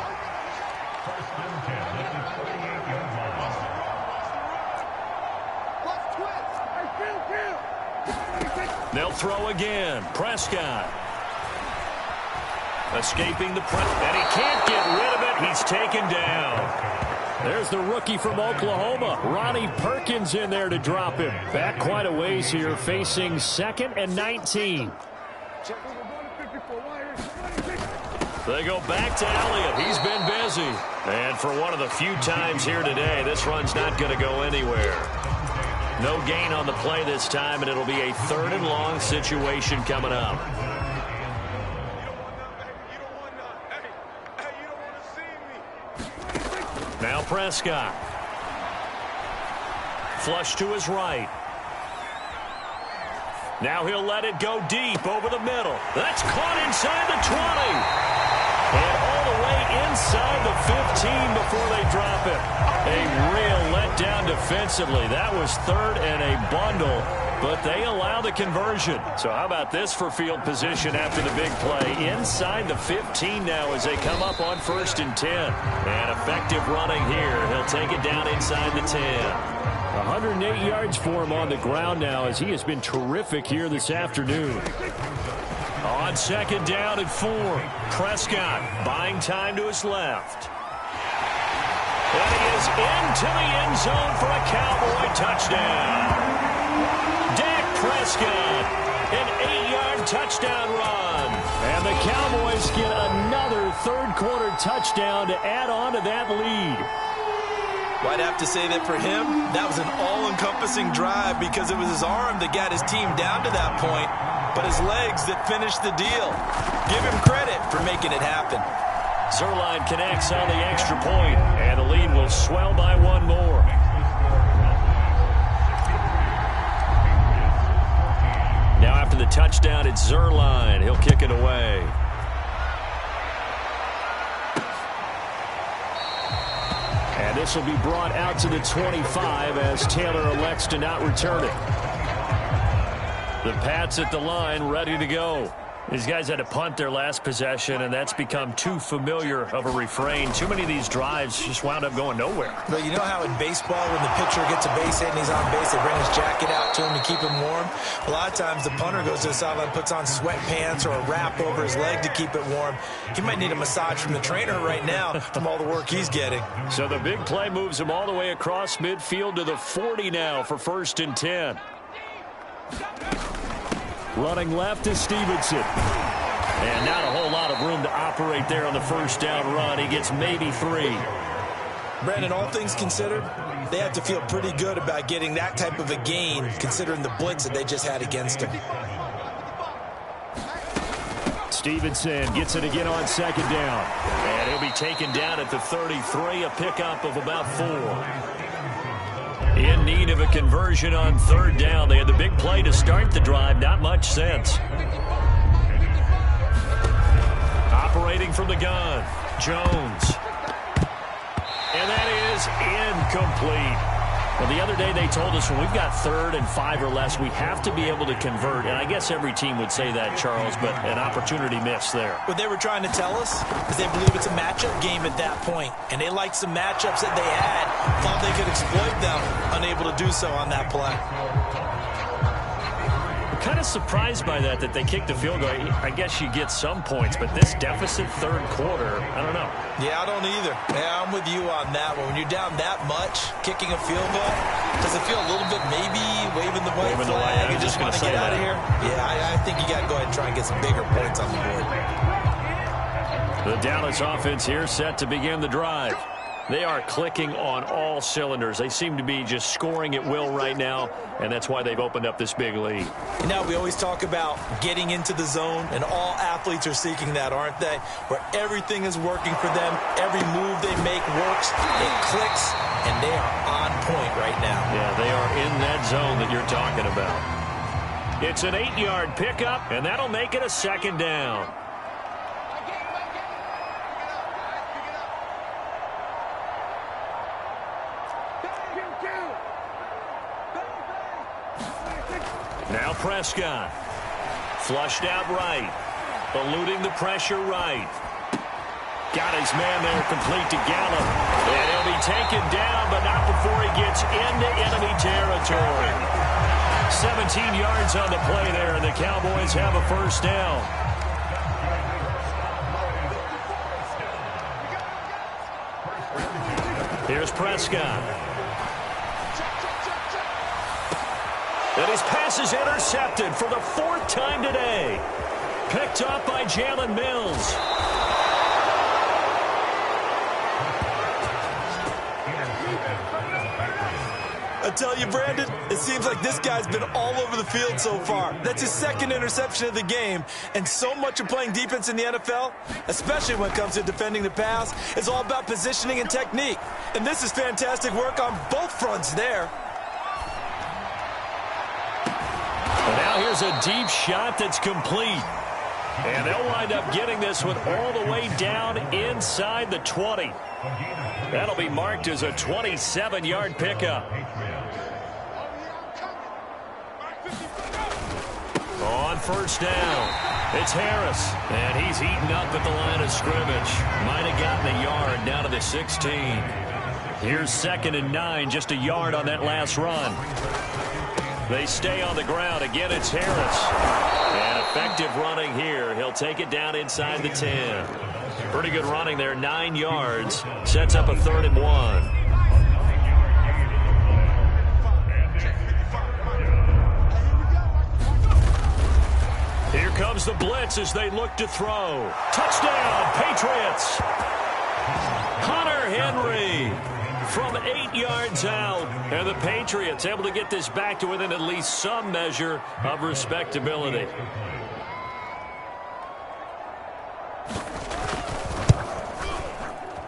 They'll throw again. Prescott. Escaping the press, and he can't get rid of it. He's taken down. There's the rookie from Oklahoma, Ronnie Perkins, in there to drop him. Back quite a ways here, facing 2nd and 19. They go back to Elliott. He's been busy. And for one of the few times here today, this run's not going to go anywhere. No gain on the play this time, and it'll be a 3rd and long situation coming up. Now Prescott. Flush to his right. Now he'll let it go deep over the middle. That's caught inside the 20. And all the way inside the 15 before they drop it. A real letdown defensively. That was 3rd and a bundle, but they allow the conversion. So how about this for field position after the big play? Inside the 15 now as they come up on 1st and 10. And effective running here. He'll take it down inside the 10. 108 yards for him on the ground now as he has been terrific here this afternoon. On 2nd down and 4. Prescott buying time to his left. And he is into the end zone for a Cowboy touchdown. Dak Prescott, an 8-yard touchdown run. And the Cowboys get another 3rd quarter touchdown to add on to that lead. Well, I'd have to say that for him, that was an all-encompassing drive because it was his arm that got his team down to that point, but his legs that finished the deal. Give him credit for making it happen. Zuerlein connects on the extra point, and the lead will swell by 1 more. Now after the touchdown, it's Zuerlein. He'll kick it away. And this will be brought out to the 25 as Taylor elects to not return it. The Pats at the line, ready to go. These guys had to punt their last possession, and that's become too familiar of a refrain. Too many of these drives just wound up going nowhere. But you know how in baseball, when the pitcher gets a base hit and he's on base, they bring his jacket out to him to keep him warm? A lot of times the punter goes to the sideline, puts on sweatpants or a wrap over his leg to keep it warm. He might need a massage from the trainer right now from all the work he's getting. So the big play moves him all the way across midfield to the 40 now for 1st and 10. Running left is Stevenson. And not a whole lot of room to operate there on the 1st down run. He gets maybe 3. Brandon, all things considered, they have to feel pretty good about getting that type of a gain considering the blitz that they just had against him. Stevenson gets it again on 2nd down. And he'll be taken down at the 33, a pickup of about 4. In need of a conversion on 3rd down. They had the big play to start the drive. Not much sense. Operating from the gun, Jones. And that is incomplete. Well, the other day they told us when we've got 3rd and 5 or less, we have to be able to convert. And I guess every team would say that, Charles, but an opportunity missed there. What they were trying to tell us is they believe it's a matchup game at that point, and they liked some matchups that they had, thought they could exploit them, unable to do so on that play. Kind of surprised by that they kicked the field goal. I guess you get some points, but this deficit 3rd quarter, I don't know. Yeah, I don't either. Yeah, I'm with you on that one. When you're down that much, kicking a field goal, does it feel a little bit maybe waving the white flag and just want to get out of here? Yeah, I think you got to go ahead and try and get some bigger points on the board. The Dallas offense here set to begin the drive. They are clicking on all cylinders. They seem to be just scoring at will right now, and that's why they've opened up this big lead. We always talk about getting into the zone, and all athletes are seeking that, aren't they? Where everything is working for them, every move they make works, it clicks, and they are on point right now. Yeah, they are in that zone that you're talking about. It's an 8-yard pickup, and that'll make it a second down. Now Prescott. Flushed out right. Eluding the pressure right. Got his man there complete to Gallup. And he'll be taken down, but not before he gets into enemy territory. 17 yards on the play there, and the Cowboys have a first down. Here's Prescott. And his pass is intercepted for the 4th time today. Picked up by Jalen Mills. I tell you, Brandon, it seems like this guy's been all over the field so far. That's his 2nd interception of the game. And so much of playing defense in the NFL, especially when it comes to defending the pass, is all about positioning and technique. And this is fantastic work on both fronts there. Now here's a deep shot that's complete. And they'll wind up getting this one all the way down inside the 20. That'll be marked as a 27-yard pickup. On first down, it's Harris. And he's eaten up at the line of scrimmage. Might have gotten a yard down to the 16. Here's 2nd and 9, just a yard on that last run. They stay on the ground. Again, it's Harris. And effective running here. He'll take it down inside the 10. Pretty good running there, 9 yards. Sets up a 3rd and 1. Here comes the blitz as they look to throw. Touchdown, Patriots. Hunter Henry from 8 yards out. And the Patriots able to get this back to within at least some measure of respectability.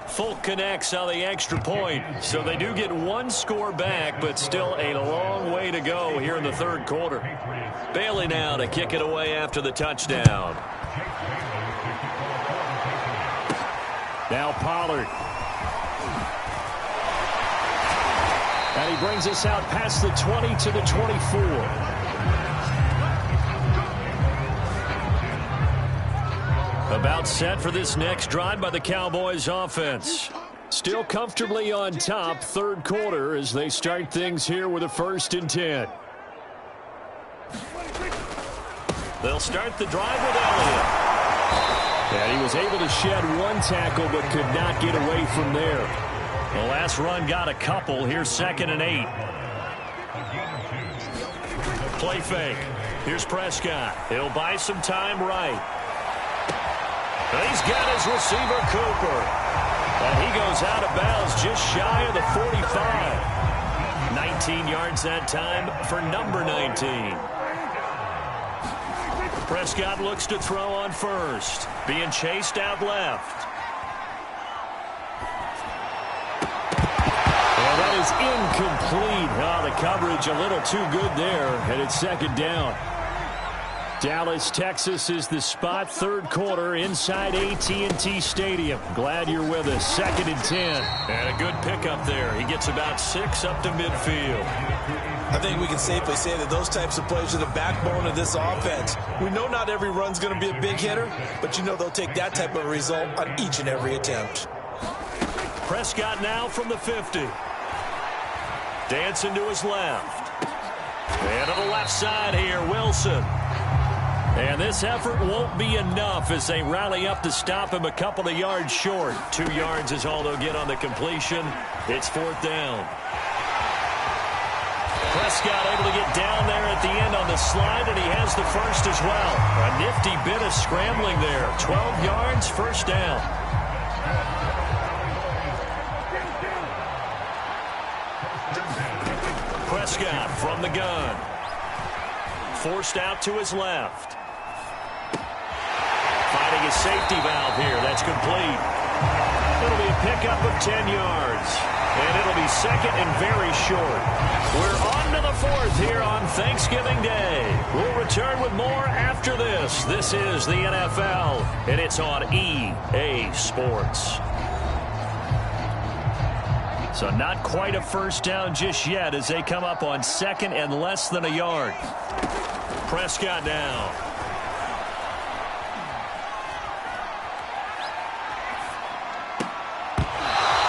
Folk connects on the extra point. So they do get 1 score back, but still a long way to go here in the 3rd quarter. Bailey now to kick it away after the touchdown. Now Pollard. And he brings us out past the 20 to the 24. About set for this next drive by the Cowboys offense. Still comfortably on top, 3rd quarter as they start things here with a 1st and 10. They'll start the drive with Elliott. And he was able to shed 1 tackle but could not get away from there. The last run got a couple. Here's 2nd and 8. Play fake. Here's Prescott. He'll buy some time right. And he's got his receiver, Cooper. And he goes out of bounds just shy of the 45. 19 yards that time for number 19. Prescott looks to throw on first. Being chased out left. Well, that is incomplete. Oh, the coverage a little too good there. And it's 2nd down. Dallas, Texas is the spot. 3rd quarter inside AT&T Stadium. Glad you're with us. 2nd and 10. And a good pickup there. He gets about 6 up to midfield. I think we can safely say that those types of plays are the backbone of this offense. We know not every run's going to be a big hitter, but you know they'll take that type of result on each and every attempt. Prescott now from the 50. Dancing to his left. And to the left side here, Wilson. And this effort won't be enough as they rally up to stop him a couple of yards short. 2 yards is all they'll get on the completion. It's 4th down. Prescott able to get down there at the end on the slide, and he has the first as well. A nifty bit of scrambling there. 12 yards, 1st down. Prescott from the gun. Forced out to his left. Finding a safety valve here. That's complete. It'll be a pickup of 10 yards. And it'll be second and very short. We're on to the fourth here on Thanksgiving Day. We'll return with more after this. This is the NFL, and it's on EA Sports. So not quite a first down just yet as they come up on second and less than a yard. Prescott down.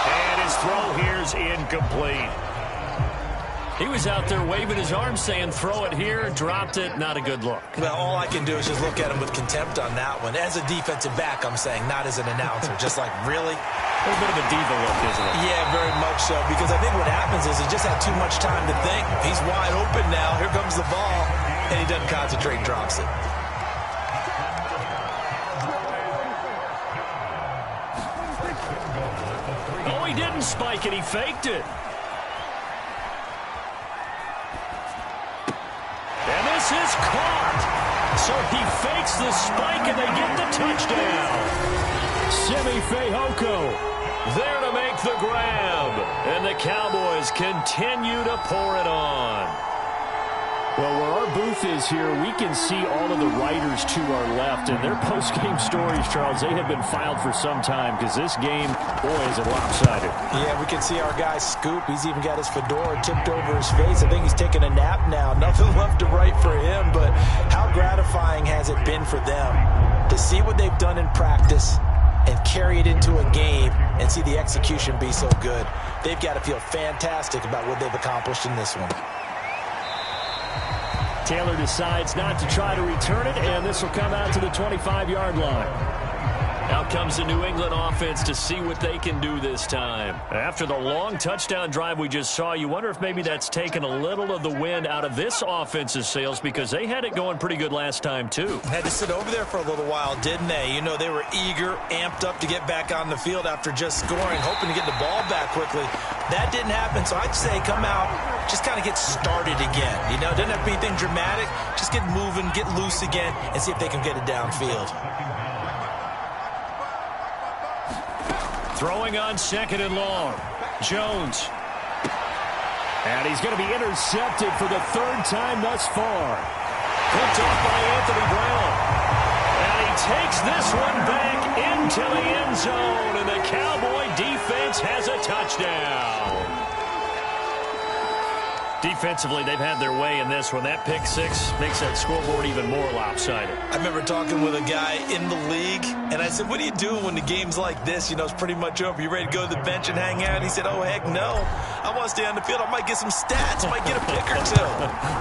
And his throw here's incomplete. He was out there waving his arms saying throw it here, dropped it, not a good look. Well, all I can do is just look at him with contempt on that one. As a defensive back, I'm saying, not as an announcer. Just like, really? A little bit of a diva look, isn't it? Yeah, very much so. Because I think what happens is he just had too much time to think. He's wide open now. Here comes the ball. And he doesn't concentrate and drops it. Oh, he didn't spike it. He faked it. And this is caught. So he fakes the spike and they get the touchdown. Simi Fehoko there to make the grab. And the Cowboys continue to pour it on. Well, where our booth is here, we can see all of the writers to our left. And their post-game stories, Charles, they have been filed for some time because this game, boy, is it lopsided. Yeah, we can see our guy Scoop. He's even got his fedora tipped over his face. I think he's taking a nap now. Nothing left to write for him, but how gratifying has it been for them to see what they've done in practice and carry it into a game and see the execution be so good. They've got to feel fantastic about what they've accomplished in this one. Taylor decides not to try to return it, and this will come out to the 25-yard line. Out comes the New England offense to see what they can do this time. After the long touchdown drive we just saw, you wonder if maybe that's taken a little of the wind out of this offense's sails because they had it going pretty good last time, too. Had to sit over there for a little while, didn't they? You know, they were eager, amped up to get back on the field after just scoring, hoping to get the ball back quickly. That didn't happen, so I'd say come out, just kind of get started again. You know, doesn't have to be anything dramatic. Just get moving, get loose again, and see if they can get it downfield. Throwing on second and long. Jones. And he's going to be intercepted for the third time thus far. Picked off by Anthony Brown. And he takes this one back into the end zone. And the Cowboy defense has a touchdown. Defensively, they've had their way in this one. That pick six makes that scoreboard even more lopsided. I remember talking with a guy in the league, and I said, what do you do when the game's like this? You know, it's pretty much over. You ready to go to the bench and hang out? And he said, oh, heck no. I want to stay on the field. I might get some stats. I might get a pick or two.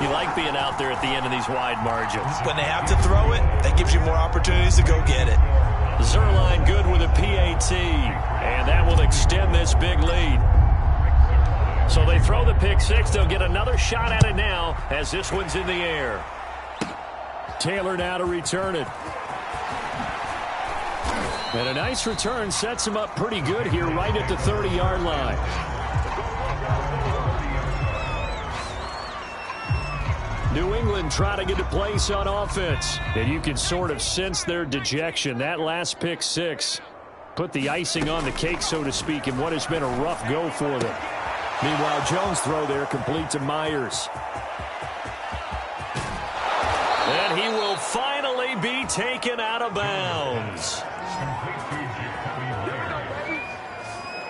You like being out there at the end of these wide margins. When they have to throw it, that gives you more opportunities to go get it. Zerline good with a PAT, and that will extend this big lead. So they throw the pick six. They'll get another shot at it now as this one's in the air. Taylor now to return it. And a nice return sets him up pretty good here right at the 30-yard line. New England trying to get a place on offense. And you can sort of sense their dejection. That last pick six put the icing on the cake, so to speak, in what has been a rough go for them. Meanwhile, Jones' throw there complete to Myers. And he will finally be taken out of bounds.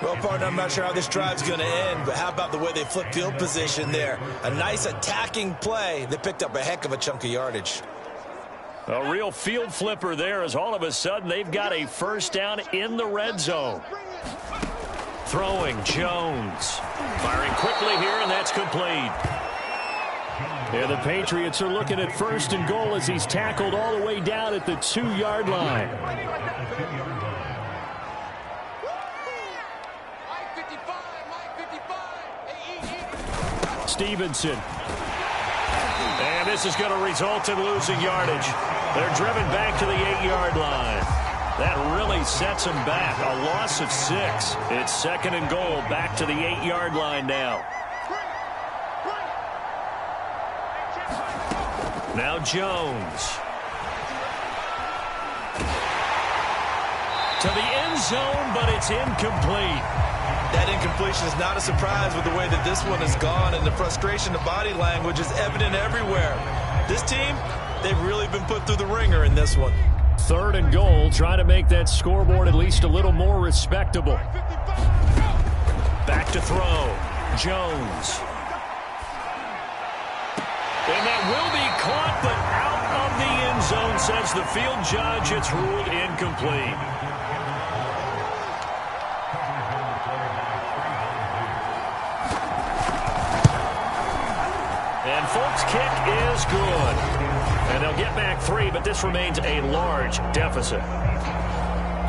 Well, partner, I'm not sure how this drive's going to end, but how about the way they flip field position there? A nice attacking play. They picked up a heck of a chunk of yardage. A real field flipper there as all of a sudden they've got a first down in the red zone. Throwing, Jones. Firing quickly here, and that's complete. Yeah, the Patriots are looking at first and goal as he's tackled all the way down at the 2-yard line. Stevenson. And this is going to result in losing yardage. They're driven back to the 8-yard line. That really sets them back. A loss of 6. It's second and goal back to the 8-yard line now. Now Jones. To the end zone, but it's incomplete. That incompletion is not a surprise with the way that this one has gone, and the frustration, the body language is evident everywhere. This team, they've really been put through the ringer in this one. 3rd and goal, trying to make that scoreboard at least a little more respectable. Back to throw. Jones. And that will be caught, but out of the end zone, says the field judge. It's ruled incomplete. And folks, kick is good. And they'll get back 3, but this remains a large deficit.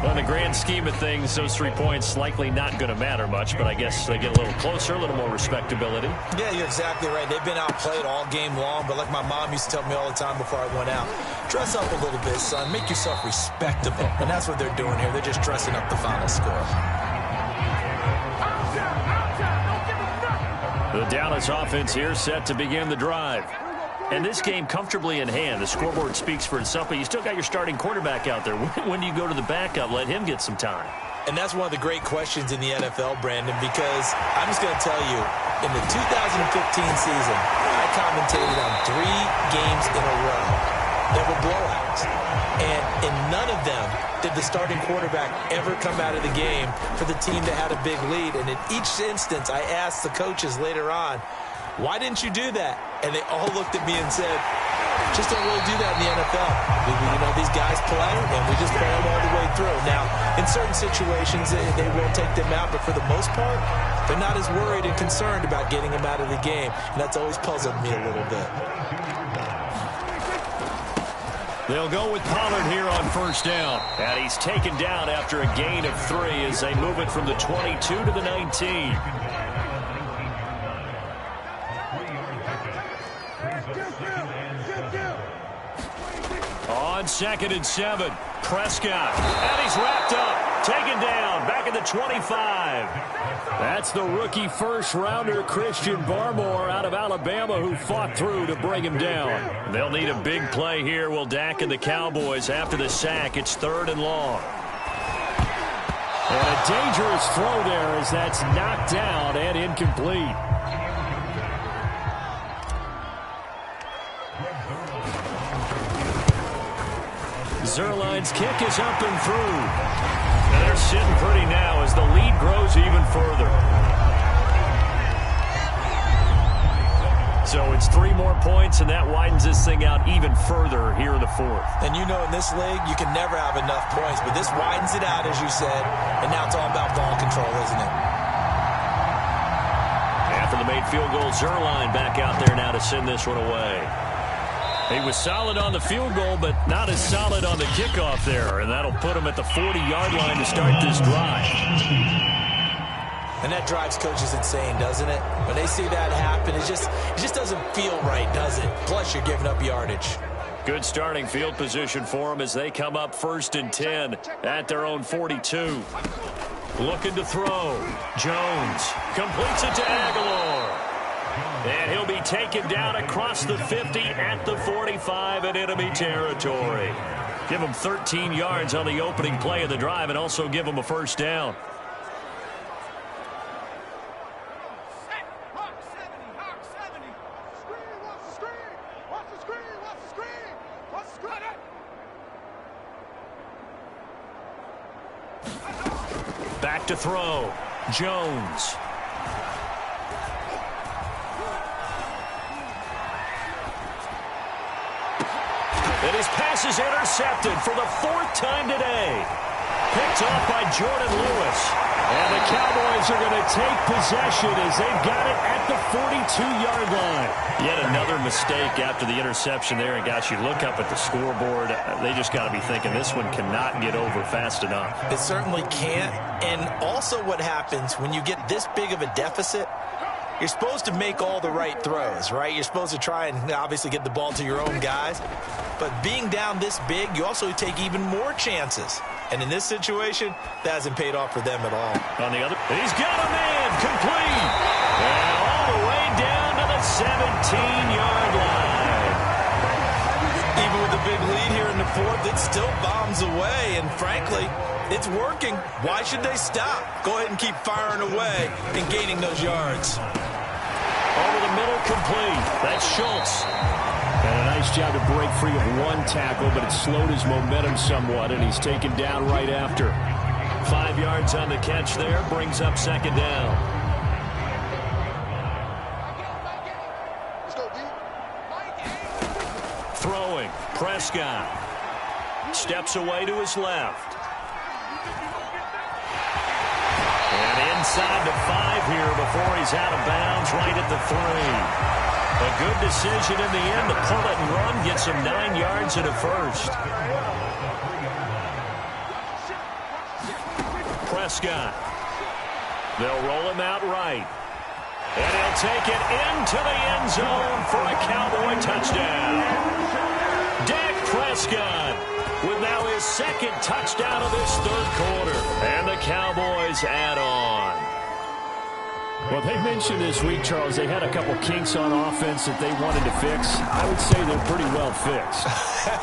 Well, in the grand scheme of things, those 3 points likely not going to matter much, but I guess they get a little closer, a little more respectability. Yeah, you're exactly right. They've been outplayed all game long, but like my mom used to tell me all the time before I went out, dress up a little bit, son. Make yourself respectable. And that's what they're doing here. They're just dressing up the final score. The Dallas offense here set to begin the drive. And this game comfortably in hand. The scoreboard speaks for itself, but you still got your starting quarterback out there. When do you go to the backup? Let him get some time. And that's one of the great questions in the NFL, Brandon, because I'm just going to tell you, in the 2015 season, I commentated on 3 games in a row that were blowouts. And in none of them did the starting quarterback ever come out of the game for the team that had a big lead. And in each instance, I asked the coaches later on, why didn't you do that? And they all looked at me and said, just don't really do that in the NFL. You know, these guys play, and we just play them all the way through. Now, in certain situations, they will take them out, but for the most part, they're not as worried and concerned about getting them out of the game. And that's always puzzled me a little bit. They'll go with Pollard here on 1st down. And he's taken down after a gain of 3 as they move it from the 22 to the 19. On 2nd and 7, Prescott. And he's wrapped up, taken down, back at the 25. That's the rookie first-rounder Christian Barmore out of Alabama who fought through to bring him down. They'll need a big play here, will Dak and the Cowboys after the sack. It's 3rd and long. And a dangerous throw there as that's knocked down and incomplete. Zerline's kick is up and through. And they're sitting pretty now as the lead grows even further. So it's 3 more points, and that widens this thing out even further here in the 4th. And you know, in this league, you can never have enough points, but this widens it out, as you said, and now it's all about ball control, isn't it? After the made field goal, Zerline back out there now to send this one away. He was solid on the field goal, but not as solid on the kickoff there. And that'll put him at the 40-yard line to start this drive. And that drives coaches insane, doesn't it? When they see that happen, it just doesn't feel right, does it? Plus, you're giving up yardage. Good starting field position for them as they come up 1st and 10 at their own 42. Looking to throw. Jones completes it to Aguilar. And he'll be taken down across the 50 at the 45 in enemy territory. Give him 13 yards on the opening play of the drive and also give him a 1st down. Back to throw. Jones. And his pass is intercepted for the 4th time today. Picked off by Jordan Lewis. And the Cowboys are going to take possession as they've got it at the 42-yard line. Yet another mistake after the interception there. And, gosh, you look up at the scoreboard. They just got to be thinking this one cannot get over fast enough. It certainly can't. And also what happens when you get this big of a deficit, you're supposed to make all the right throws, right? You're supposed to try and obviously get the ball to your own guys. But being down this big, you also take even more chances. And in this situation, that hasn't paid off for them at all. On the other, he's got a man complete. And all the way down to the 17-yard line. comes away, and frankly, it's working. Why should they stop? Go ahead and keep firing away and gaining those yards. Over the middle, complete. That's Schultz. And a nice job to break free of one tackle, but it slowed his momentum somewhat, and he's taken down right after. 5 yards on the catch there, brings up second down. Throwing, Prescott. Steps away to his left. And inside the 5 here before he's out of bounds right at the 3. A good decision in the end to pull it and run, gets him 9 yards and a first. Prescott. They'll roll him out right. And he'll take it into the end zone for a Cowboy touchdown. Dak Prescott with now his second touchdown of this third quarter. And the Cowboys add on. Well, they mentioned this week, Charles, they had a couple kinks on offense that they wanted to fix. I would say they're pretty well fixed.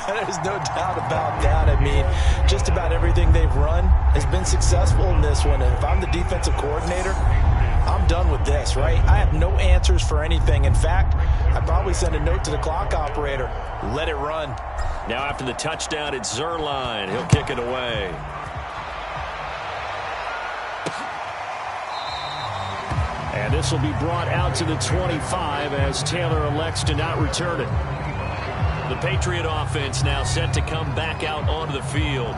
There's no doubt about that. I mean, just about everything they've run has been successful in this one. And if I'm the defensive coordinator, I'm done with this, right? I have no answers for anything. In fact, I'd probably send a note to the clock operator. Let it run. Now after the touchdown, it's Zerline. He'll kick it away. And this will be brought out to the 25 as Taylor elects to not return it. The Patriot offense now set to come back out onto the field.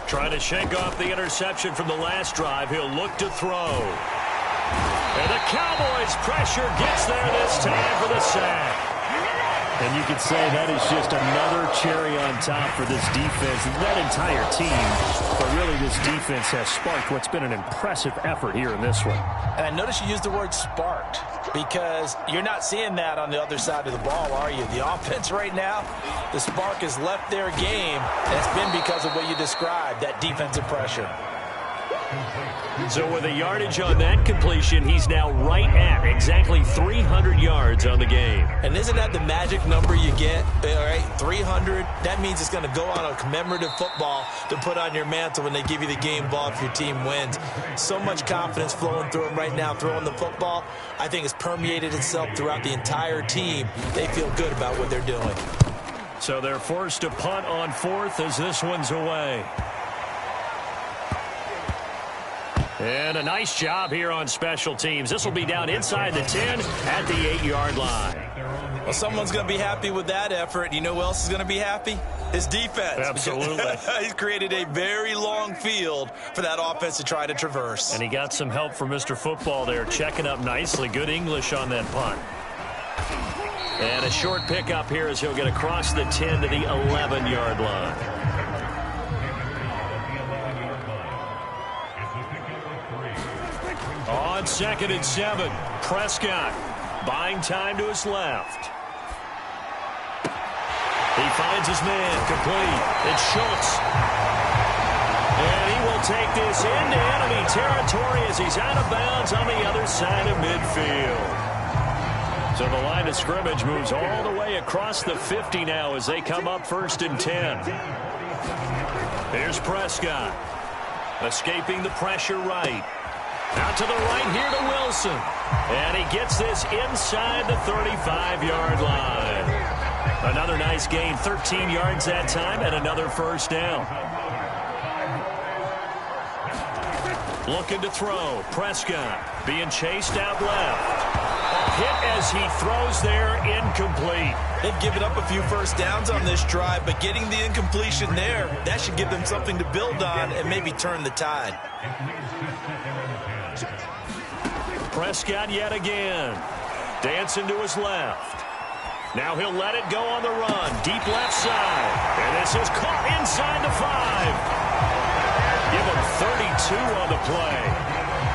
Trying to shake off the interception from the last drive. He'll look to throw. And the Cowboys' pressure gets there this time for the sack. And you could say that is just another cherry on top for this defense, that entire team. But really, this defense has sparked what's been an impressive effort here in this one. And I notice you used the word sparked because you're not seeing that on the other side of the ball, are you? The offense right now, the spark has left their game, and it's been because of what you described, that defensive pressure. So with a yardage on that completion, he's now right at exactly 300 yards on the game. And isn't that the magic number you get? All right, 300. That means it's going to go on a commemorative football to put on your mantle when they give you the game ball if your team wins. So much confidence flowing through him right now, throwing the football. I think it's permeated itself throughout the entire team. They feel good about what they're doing. So they're forced to punt on 4th as this one's away. And a nice job here on special teams. This will be down inside the 10 at the 8-yard line. Well, someone's going to be happy with that effort. You know who else is going to be happy? His defense. Absolutely. He's created a very long field for that offense to try to traverse. And he got some help from Mr. Football there, checking up nicely. Good English on that punt. And a short pickup here as he'll get across the 10 to the 11-yard line. On 2nd and 7, Prescott buying time to his left. He finds his man, complete. It's Schultz. And he will take this into enemy territory as he's out of bounds on the other side of midfield. So the line of scrimmage moves all the way across the 50 now as they come up 1st and 10. Here's Prescott. Escaping the pressure right. Out to the right here to Wilson. And he gets this inside the 35-yard line. Another nice gain, 13 yards that time, and another first down. Looking to throw. Prescott being chased out left. Hit as he throws there, incomplete. They've given up a few first downs on this drive, but getting the incompletion there, that should give them something to build on and maybe turn the tide. Prescott yet again. Dancing to his left. Now he'll let it go on the run. Deep left side. And this is caught inside the 5. Give him 32 on the play.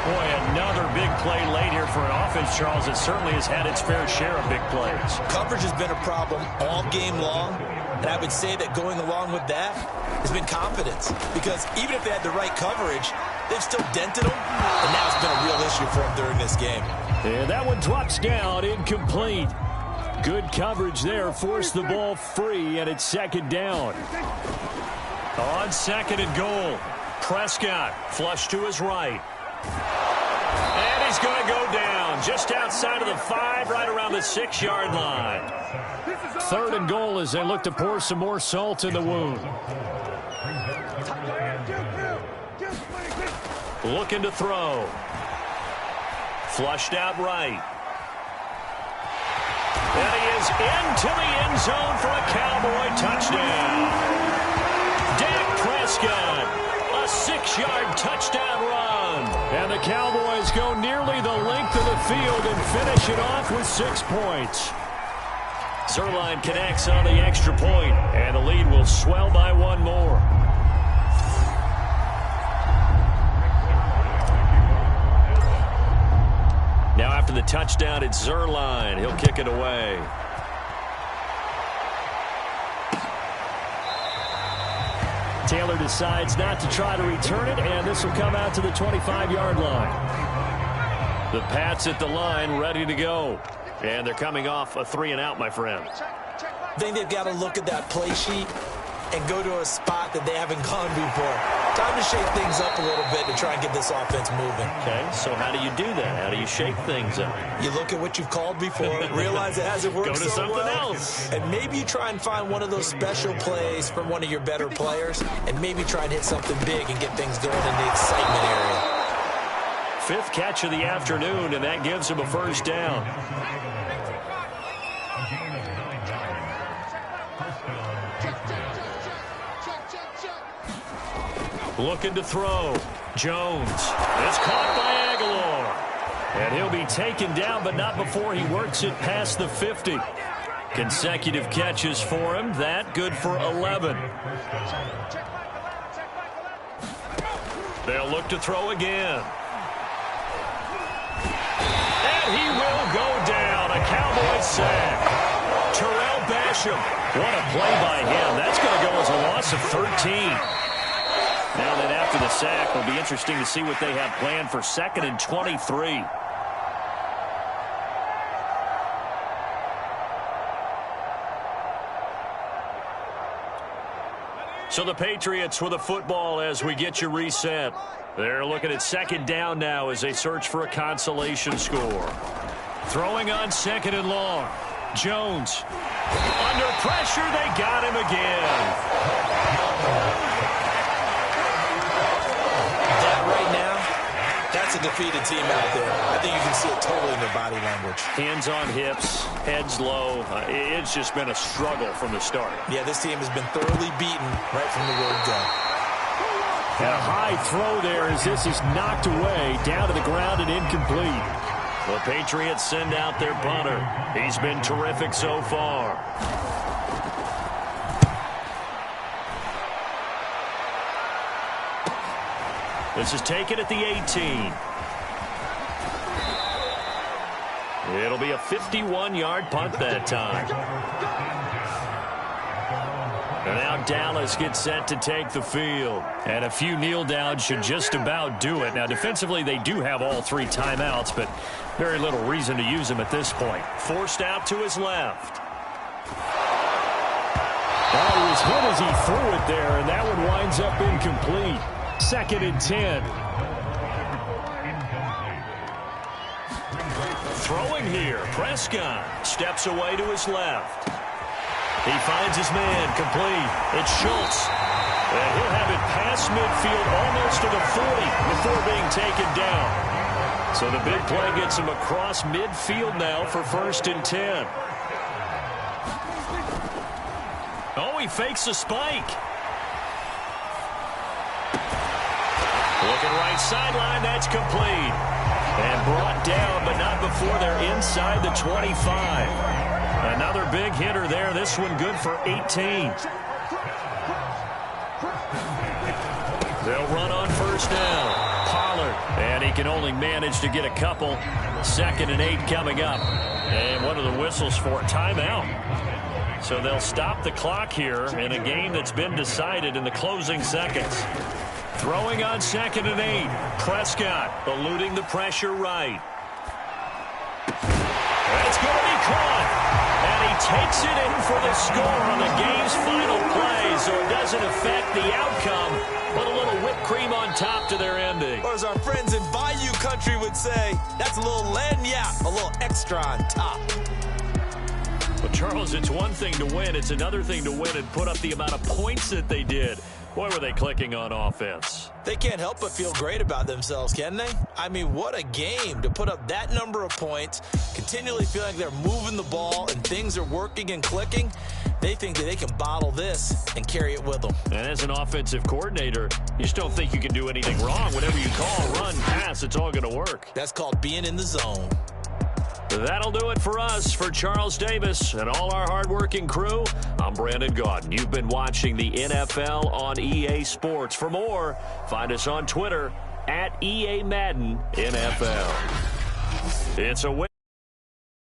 Boy, another big play late here for an offense, Charles. It certainly has had its fair share of big plays. Coverage has been a problem all game long. And I would say that going along with that has been confidence. Because even if they had the right coverage, they've still dented them. And now it's been a real issue for them during this game. And that one drops down, incomplete. Good coverage there, forced the ball free, and it's second down. On second and goal, Prescott flush to his right. And he's going to go down just outside of the 5, right around the 6-yard line. Third and goal as they look to pour some more salt in the wound. Looking to throw. Flushed out right. And he is into the end zone for a Cowboy touchdown. Dak Prescott, a 6-yard touchdown run. And the Cowboys go nearly the length of the field and finish it off with 6 points. Zerline connects on the extra point, and the lead will swell by 1 more. Now after the touchdown, it's Zerline. He'll kick it away. Taylor decides not to try to return it, and this will come out to the 25-yard line. The Pats at the line, ready to go. And they're coming off a 3-and-out, my friend. I think they've got to look at that play sheet and go to a spot that they haven't gone before. Time to shake things up a little bit to try and get this offense moving. Okay, so how do you do that? How do you shake things up? You look at what you've called before, realize it hasn't worked go to so something well, else. and maybe you try and find one of those special plays from one of your better players, and maybe try and hit something big and get things going in the excitement area. 5th catch of the afternoon, and that gives him a first down. Looking to throw. Jones. It's caught by Aguilar. And he'll be taken down, but not before he works it past the 50. Consecutive catches for him. That good for 11. They'll look to throw again. And he will go down. A Cowboys sack. Terrell Basham. What a play by him. That's going to go as a loss of 13. Now that after the sack, it'll be interesting to see what they have planned for 2nd and 23. So the Patriots with a football as we get you reset. They're looking at 2nd down now as they search for a consolation score. Throwing on 2nd and long. Jones. Under pressure, they got him again. That's a defeated team out there. I think you can see it totally in their body language. Hands on hips, heads low. It's just been a struggle from the start. Yeah, this team has been thoroughly beaten right from the word go. And a high throw there as this is knocked away, down to the ground and incomplete. The Patriots send out their punter. He's been terrific so far. This is taken at the 18. It'll be a 51-yard punt that time. And now Dallas gets set to take the field. And a few kneel downs should just about do it. Now, defensively, they do have all 3 timeouts, but very little reason to use them at this point. Forced out to his left. Oh, he was hit as he threw it there, and that one winds up incomplete. 2nd and 10. Throwing here, Prescott steps away to his left. He finds his man, complete. It's Schultz. And he'll have it past midfield almost to the 40 before being taken down. So the big play gets him across midfield now for 1st and 10. Oh, he fakes a spike. Looking right sideline, that's complete. And brought down, but not before they're inside the 25. Another big hitter there. This one good for 18. They'll run on 1st down. Pollard. And he can only manage to get a couple. 2nd and 8 coming up. And what are the whistles for? Timeout. So they'll stop the clock here in a game that's been decided in the closing seconds. Throwing on 2nd and 8. Prescott eluding the pressure right. That's going to be caught. And he takes it in for the score on the game's final play, so it doesn't affect the outcome, but a little whipped cream on top to their ending. Or as our friends in Bayou Country would say, that's a little lagniappe, a little extra on top. But, Charles, it's one thing to win. It's another thing to win and put up the amount of points that they did. Boy, were they clicking on offense. They can't help but feel great about themselves, can they? I mean, what a game to put up that number of points, continually feel like they're moving the ball and things are working and clicking. They think that they can bottle this and carry it with them. And as an offensive coordinator, you just don't think you can do anything wrong. Whatever you call, run, pass, it's all going to work. That's called being in the zone. That'll do it for us. For Charles Davis and all our hardworking crew, I'm Brandon Gaudin. You've been watching the NFL on EA Sports. For more, find us on Twitter @EA Madden NFL. It's a win.